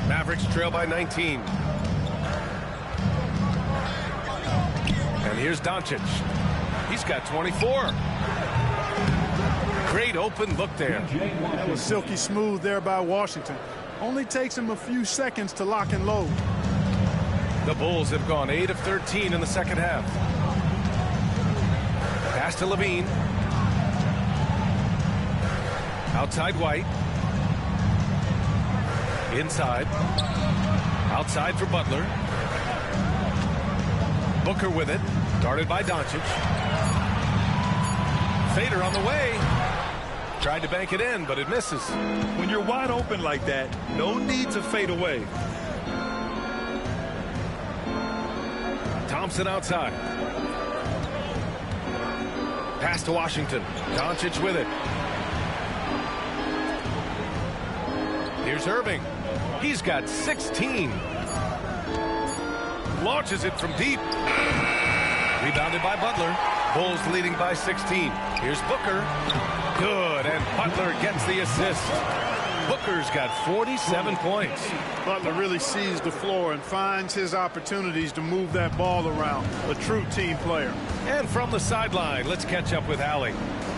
Mavericks trail by 19. And here's Doncic. He's got 24. Great open look there. That was silky smooth there by Washington. Only takes him a few seconds to lock and load. The Bulls have gone 8 of 13 in the second half. Pass to Levine. Outside White. Inside. Outside for Butler. Booker with it. Guarded by Doncic. Fader on the way. Tried to bank it in, but it misses. When you're wide open like that, no need to fade away. Thompson outside. Pass to Washington. Doncic with it. Here's Irving. He's got 16. Launches it from deep. Rebounded by Butler. Bulls leading by 16. Here's Booker. Good, and Butler gets the assist. Booker's got 47 points. Butler really sees the floor and finds his opportunities to move that ball around. A true team player. And from the sideline, let's catch up with Allie.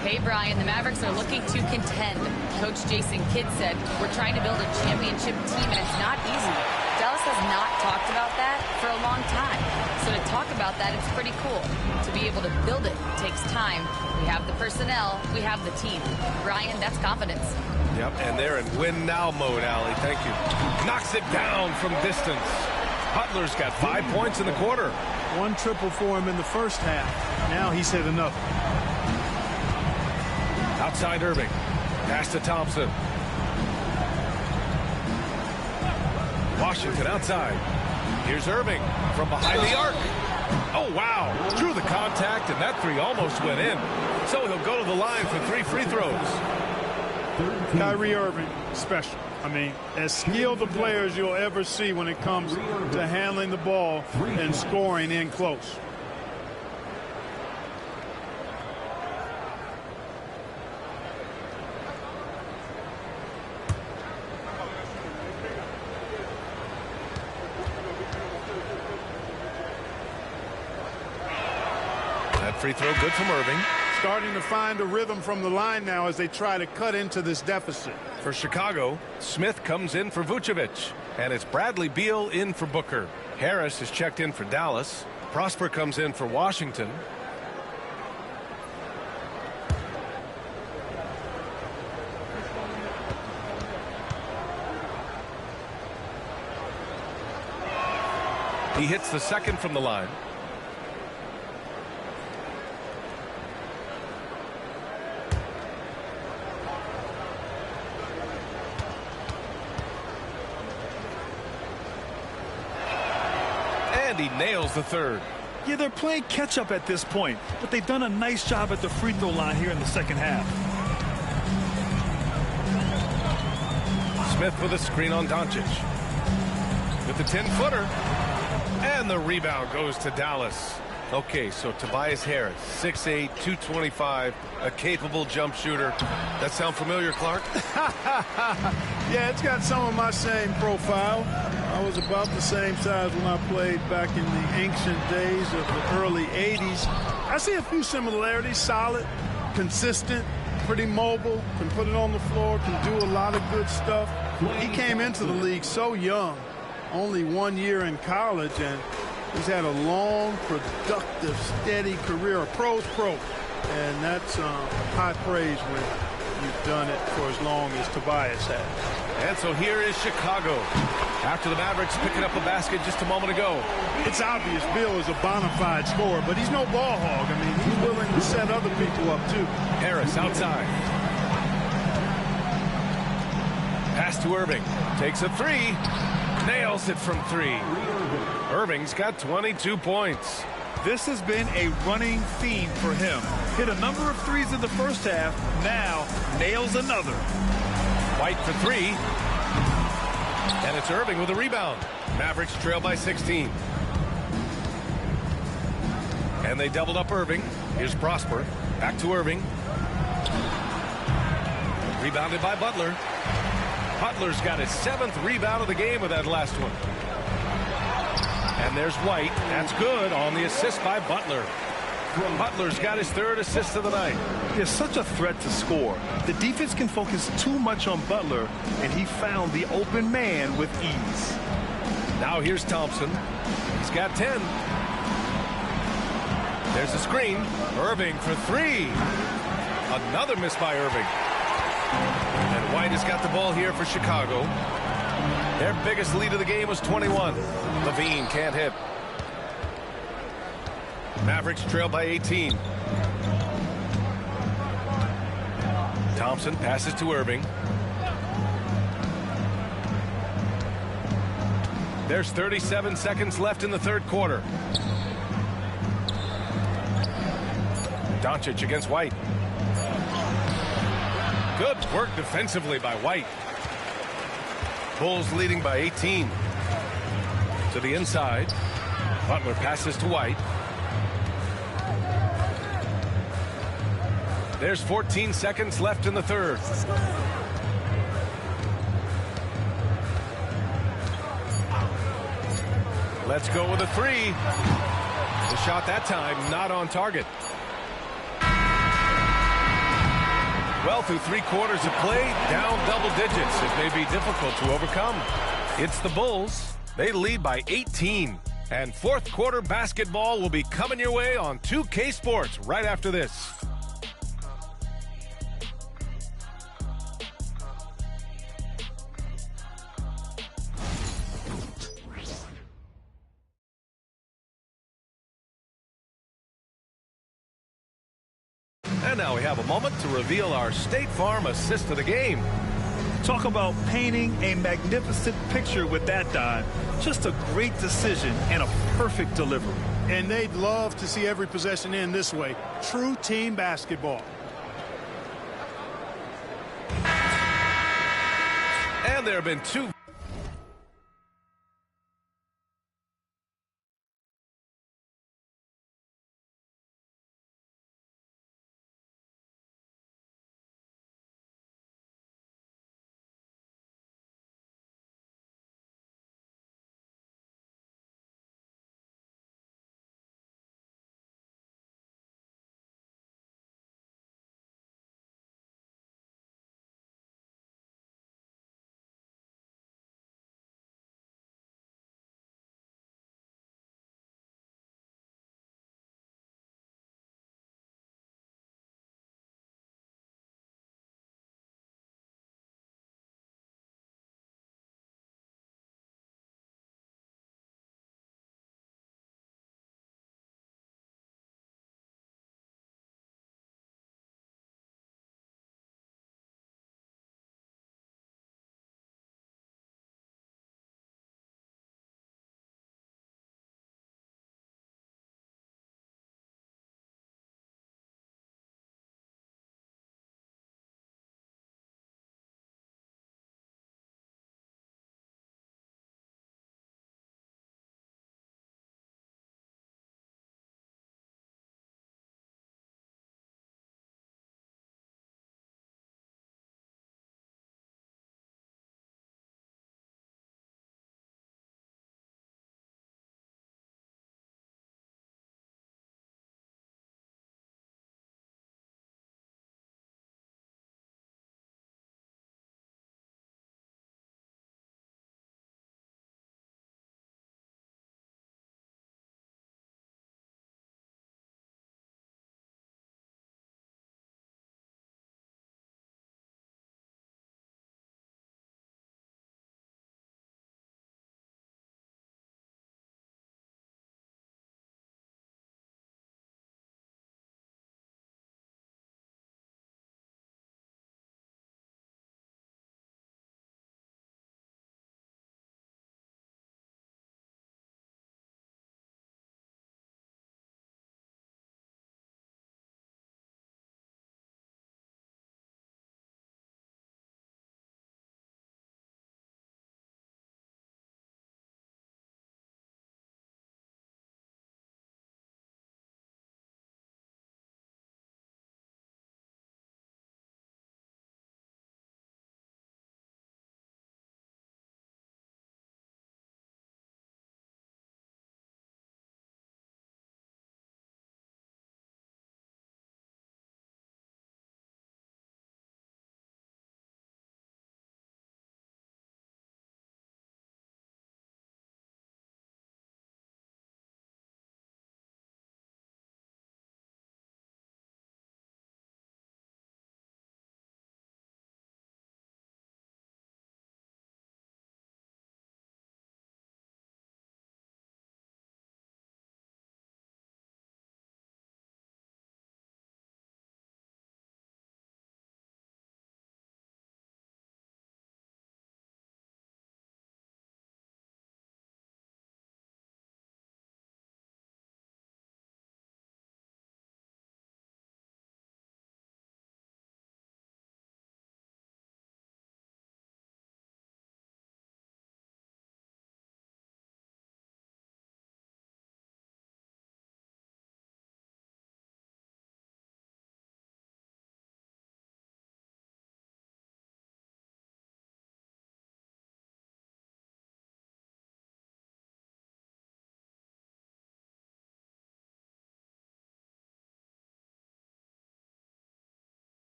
Hey, Brian, the Mavericks are looking to contend. Coach Jason Kidd said, we're trying to build a championship team, and it's not easy. Dallas has not talked about that for a long time. So to talk about that, it's pretty cool. To be able to build it takes time. We have the personnel. We have the team. Brian, that's confidence. Yep, and they're in win now mode, Allie. Thank you. Knocks it down from distance. Butler's got 5 points in the quarter. One triple for him in the first half. Now he's hit another. Outside Irving. Pass to Thompson. Washington outside. Here's Irving from behind the arc. Oh, wow. Drew the contact, and that three almost went in. So he'll go to the line for 3 free throws. Kyrie Irving, special. I mean, as skilled a player as you'll ever see when it comes to handling the ball and scoring in close. That free throw good from Irving. Starting to find a rhythm from the line now as they try to cut into this deficit. For Chicago, Smith comes in for Vucevic. And it's Bradley Beal in for Booker. Harris is checked in for Dallas. Prosper comes in for Washington. He hits the second from the line. And he nails the third. Yeah, they're playing catch-up at this point, but they've done a nice job at the free throw line here in the second half. Smith with a screen on Doncic. With the 10-footer. And the rebound goes to Dallas. Okay, so Tobias Harris, 6'8", 225, a capable jump shooter. That sound familiar, Clark? Yeah, it's got some of my same profile. I was about the same size when I played back in the ancient days of the early 80s. I see a few similarities. Solid, consistent, pretty mobile, can put it on the floor, can do a lot of good stuff. He came into the league so young, only 1 year in college, and he's had a long, productive, steady career, a pro's pro. And that's high praise when you've done it for as long as Tobias has. And so here is Chicago. After the Mavericks picking up a basket just a moment ago. It's obvious Bill is a bona fide scorer, but he's no ball hog. I mean, he's willing to set other people up, too. Harris outside. Pass to Irving. Takes a three. Nails it from 3. Irving's got 22 points. This has been a running theme for him. Hit a number of threes in the first half. Now nails another. White for 3. And it's Irving with a rebound. Mavericks trail by 16. And they doubled up Irving. Here's Prosper. Back to Irving. Rebounded by Butler. Butler's got his 7th rebound of the game with that last one. And there's White. That's good on the assist by Butler. Butler's got his 3rd assist of the night. He's such a threat to score. The defense can focus too much on Butler, and he found the open man with ease. Now here's Thompson. He's got 10. There's a screen. Irving for 3. Another miss by Irving. And White has got the ball here for Chicago. Their biggest lead of the game was 21. Levine can't hit. Mavericks trail by 18. Thompson passes to Irving. There's 37 seconds left in the third quarter. Doncic against White. Good work defensively by White. Bulls leading by 18. To the inside. Butler passes to White. There's 14 seconds left in the third. Let's go with a three. The shot that time not on target. Well, through 3 quarters of play, down double digits. It may be difficult to overcome. It's the Bulls. They lead by 18. And fourth quarter basketball will be coming your way on 2K Sports right after this. And now we have a moment to reveal our State Farm assist of the game. Talk about painting a magnificent picture with that dive. Just a great decision and a perfect delivery. And they'd love to see every possession end this way. True team basketball. And there have been 2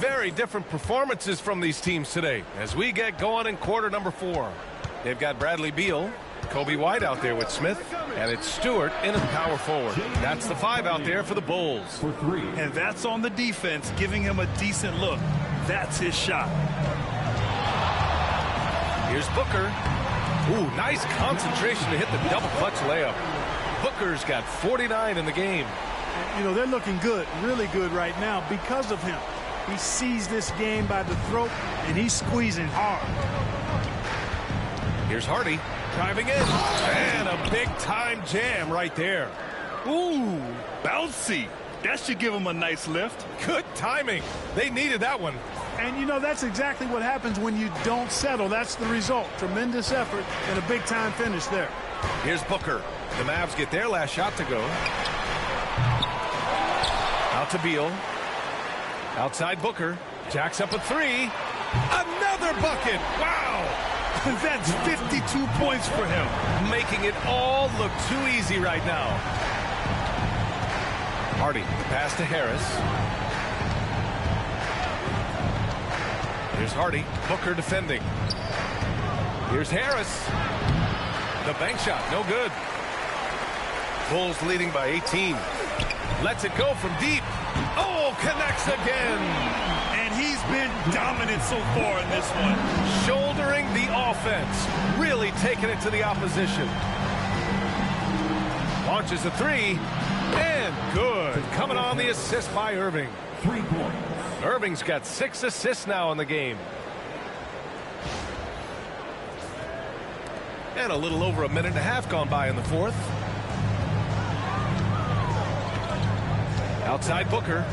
very different performances from these teams today as we get going in quarter number 4. They've got Bradley Beal, Kobe White out there with Smith, and it's Stewart in at power forward. That's the 5 out there for the Bulls. And that's on the defense, giving him a decent look. That's his shot. Here's Booker. Ooh, nice concentration to hit the double clutch layup. Booker's got 49 in the game. You know, they're looking good, really good right now because of him. He sees this game by the throat, and he's squeezing hard. Here's Hardy driving in, and a big-time jam right there. Ooh, bouncy. That should give him a nice lift. Good timing. They needed that one. And, you know, that's exactly what happens when you don't settle. That's the result. Tremendous effort and a big-time finish there. Here's Booker. The Mavs get their last shot to go. Out to Beal. Outside Booker. Jacks up a 3. Another bucket. Wow. That's 52 points for him. Making it all look too easy right now. Hardy, pass to Harris. Here's Hardy. Booker defending. Here's Harris. The bank shot, no good. Bulls leading by 18. Lets it go from deep. Oh, connects again. And he's been dominant so far in this one. Shouldering the offense. Really taking it to the opposition. Launches a 3. And good. Coming on the assist by Irving. 3 points. Irving's got 6 assists now in the game. And a little over a minute and a half gone by in the 4th. Outside Booker.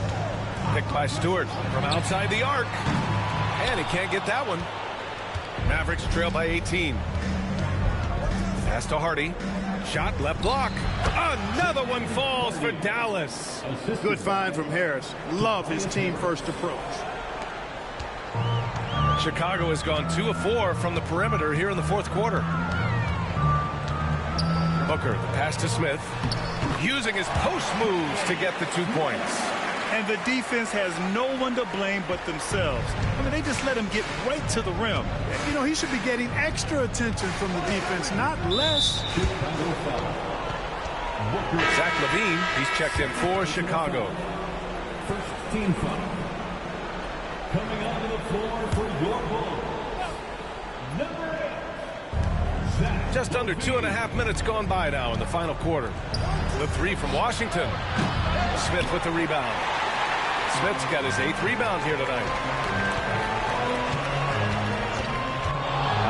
Picked by Stewart from outside the arc. And he can't get that one. Mavericks trail by 18. Pass to Hardy. Shot left block. Another one falls for Dallas. Good find from Harris. Love his team-first approach. Chicago has gone 2 of 4 from the perimeter here in the 4th quarter. Booker, the pass to Smith. Using his post moves to get the 2 points. And the defense has no one to blame but themselves. I mean, they just let him get right to the rim. You know, he should be getting extra attention from the defense, not less. Zach LaVine, he's checked in for Chicago. First team foul. Coming onto the floor for your Bulls. Number 8. Zach. Just under 2.5 minutes gone by now in the final quarter. The 3 from Washington. Smith with the rebound. Smith's got his 8th rebound here tonight.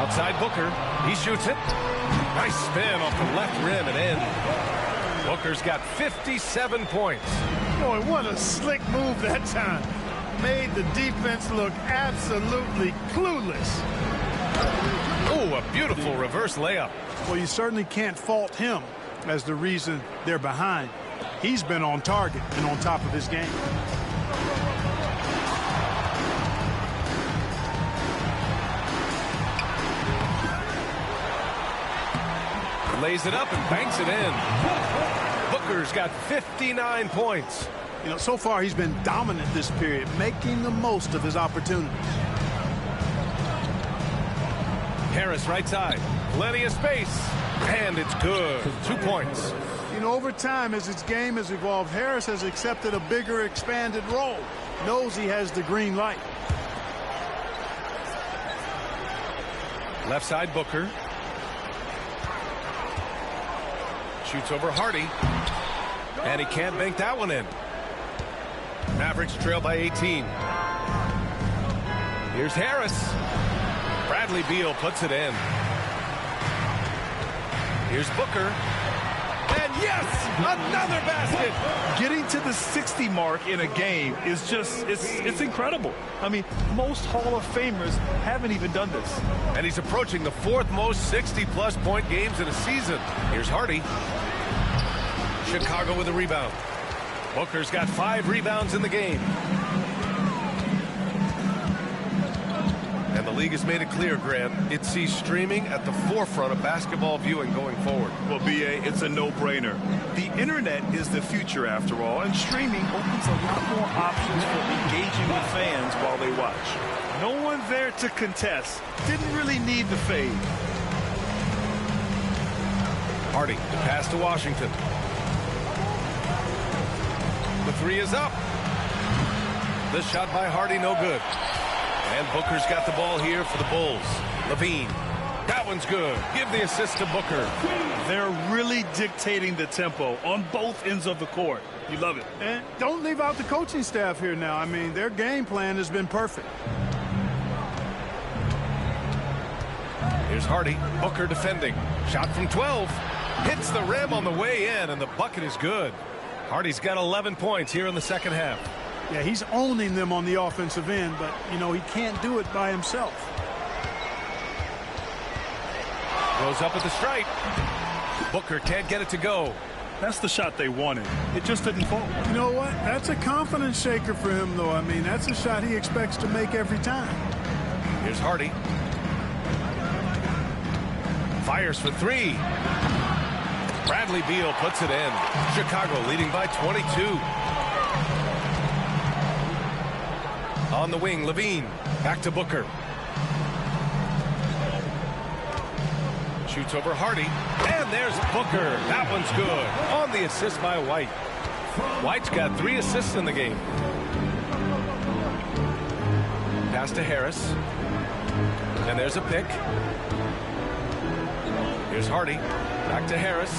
Outside Booker. He shoots it. Nice spin off the left rim and in. Booker's got 57 points. Boy, what a slick move that time. Made the defense look absolutely clueless. Oh, a beautiful reverse layup. Well, you certainly can't fault him as the reason they're behind. He's been on target and on top of his game. Lays it up and banks it in. Booker's got 59 points. You know, so far he's been dominant this period, making the most of his opportunities. Harris right side. Plenty of space. And it's good. 2 points. You know, over time, as his game has evolved, Harris has accepted a bigger, expanded role. Knows he has the green light. Left side Booker. Shoots over Hardy. And he can't bank that one in. Mavericks trail by 18. Here's Harris. Bradley Beal puts it in. Here's Booker. And yes, another basket. Getting to the 60 mark in a game is just, it's incredible. I mean, most Hall of Famers haven't even done this. And he's approaching the 4th most 60-plus point games in a season. Here's Hardy. Chicago with a rebound. Booker's got 5 rebounds in the game. And the league has made it clear, Grant. It sees streaming at the forefront of basketball viewing going forward. Well, B.A., it's a no-brainer. The internet is the future, after all, and streaming opens a lot more options for engaging with fans while they watch. No one there to contest. Didn't really need the fade. Hardy, the pass to Washington. The three is up. The shot by Hardy, no good. And Booker's got the ball here for the Bulls. Levine. That one's good. Give the assist to Booker. They're really dictating the tempo on both ends of the court. You love it. And don't leave out the coaching staff here now. I mean, their game plan has been perfect. Here's Hardy. Booker defending. Shot from 12. Hits the rim on the way in, and the bucket is good. Hardy's got 11 points here in the second half. Yeah, he's owning them on the offensive end, but, you know, he can't do it by himself. Goes up at the stripe. Booker can't get it to go. That's the shot they wanted. It just didn't fall. You know what? That's a confidence shaker for him, though. I mean, that's a shot he expects to make every time. Here's Hardy. Fires for three. Bradley Beal puts it in. Chicago leading by 22. On the wing, Levine. Back to Booker. Shoots over Hardy. And there's Booker. That one's good. On the assist by White. White's got 3 assists in the game. Pass to Harris. And there's a pick. Here's Hardy. Back to Harris.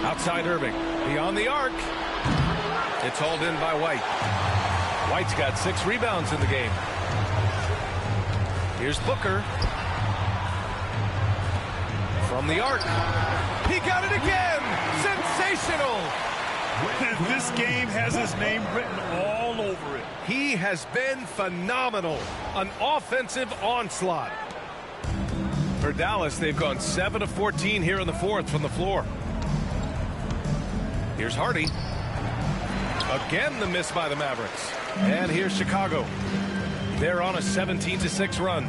Outside Irving. Beyond the arc. It's hauled in by White. White's got 6 rebounds in the game. Here's Booker. From the arc. He got it again. Sensational. This game has his name written all over it. He has been phenomenal. An offensive onslaught. For Dallas, they've gone 7 of 14 here in the fourth from the floor. Here's Hardy. Again, the miss by the Mavericks. And here's Chicago. They're on a 17-6 run.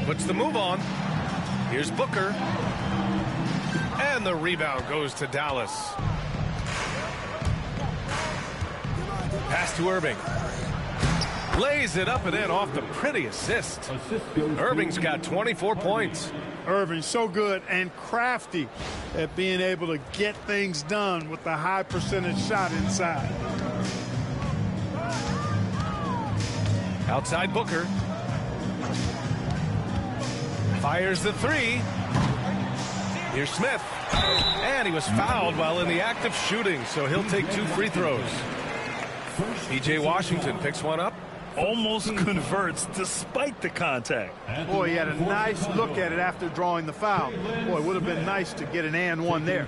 Puts the move on. Here's Booker. And the rebound goes to Dallas. Pass to Irving. Lays it up and in off the pretty assist. Irving's got 24 points. Irving's so good and crafty at being able to get things done with the high percentage shot inside. Outside Booker. Fires the three. Here's Smith. And he was fouled while in the act of shooting, so he'll take 2 free throws. P.J. Washington picks one up. Almost converts despite the contact. Boy, he had a nice look at it after drawing the foul. Boy, it would have been nice to get an and one there.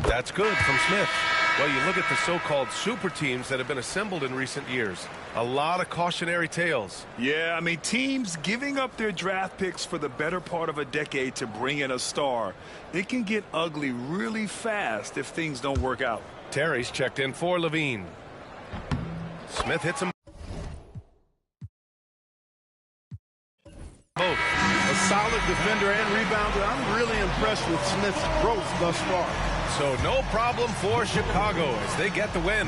That's good from Smith. Well, you look at the so-called super teams that have been assembled in recent years. A lot of cautionary tales. Yeah, I mean, teams giving up their draft picks for the better part of a decade to bring in a star. It can get ugly really fast if things don't work out. Terry's checked in for Levine. Smith hits him both. A solid defender and rebounder. I'm really impressed with Smith's growth thus far. So no problem for Chicago as they get the win.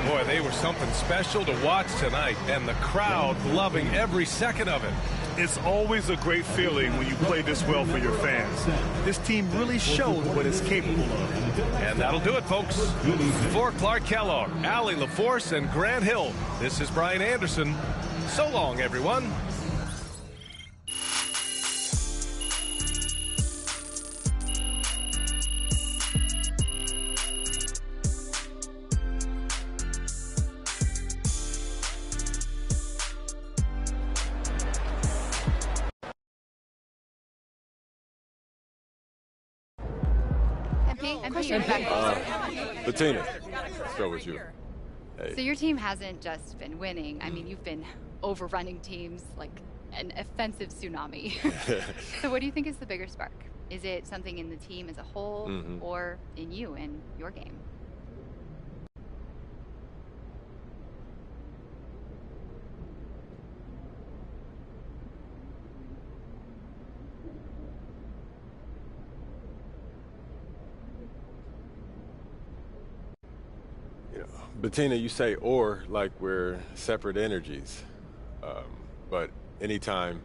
Boy, they were something special to watch tonight, and the crowd loving every second of it. It's always a great feeling when you play this well for your fans. This team really showed what it's capable of. And that'll do it, folks. For Clark Kellogg, Allie LaForce, and Grant Hill, this is Brian Anderson. So long, everyone. Bettina, let's go with you. So your team hasn't just been winning. I mean, you've been overrunning teams like an offensive tsunami. So what do you think is the bigger spark? Is it something in the team as a whole or in you and your game? Bettina, you say or like we're separate energies. But anytime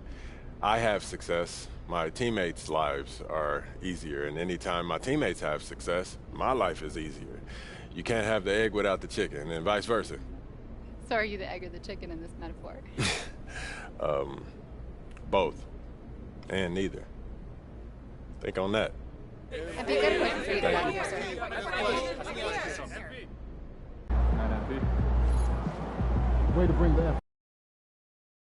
I have success, my teammates' lives are easier. And anytime my teammates have success, my life is easier. You can't have the egg without the chicken, and vice versa. So are you the egg or the chicken in this metaphor? Both. And neither. Think on that. That'd be a good question for you to get out here, sir. Way to bring that.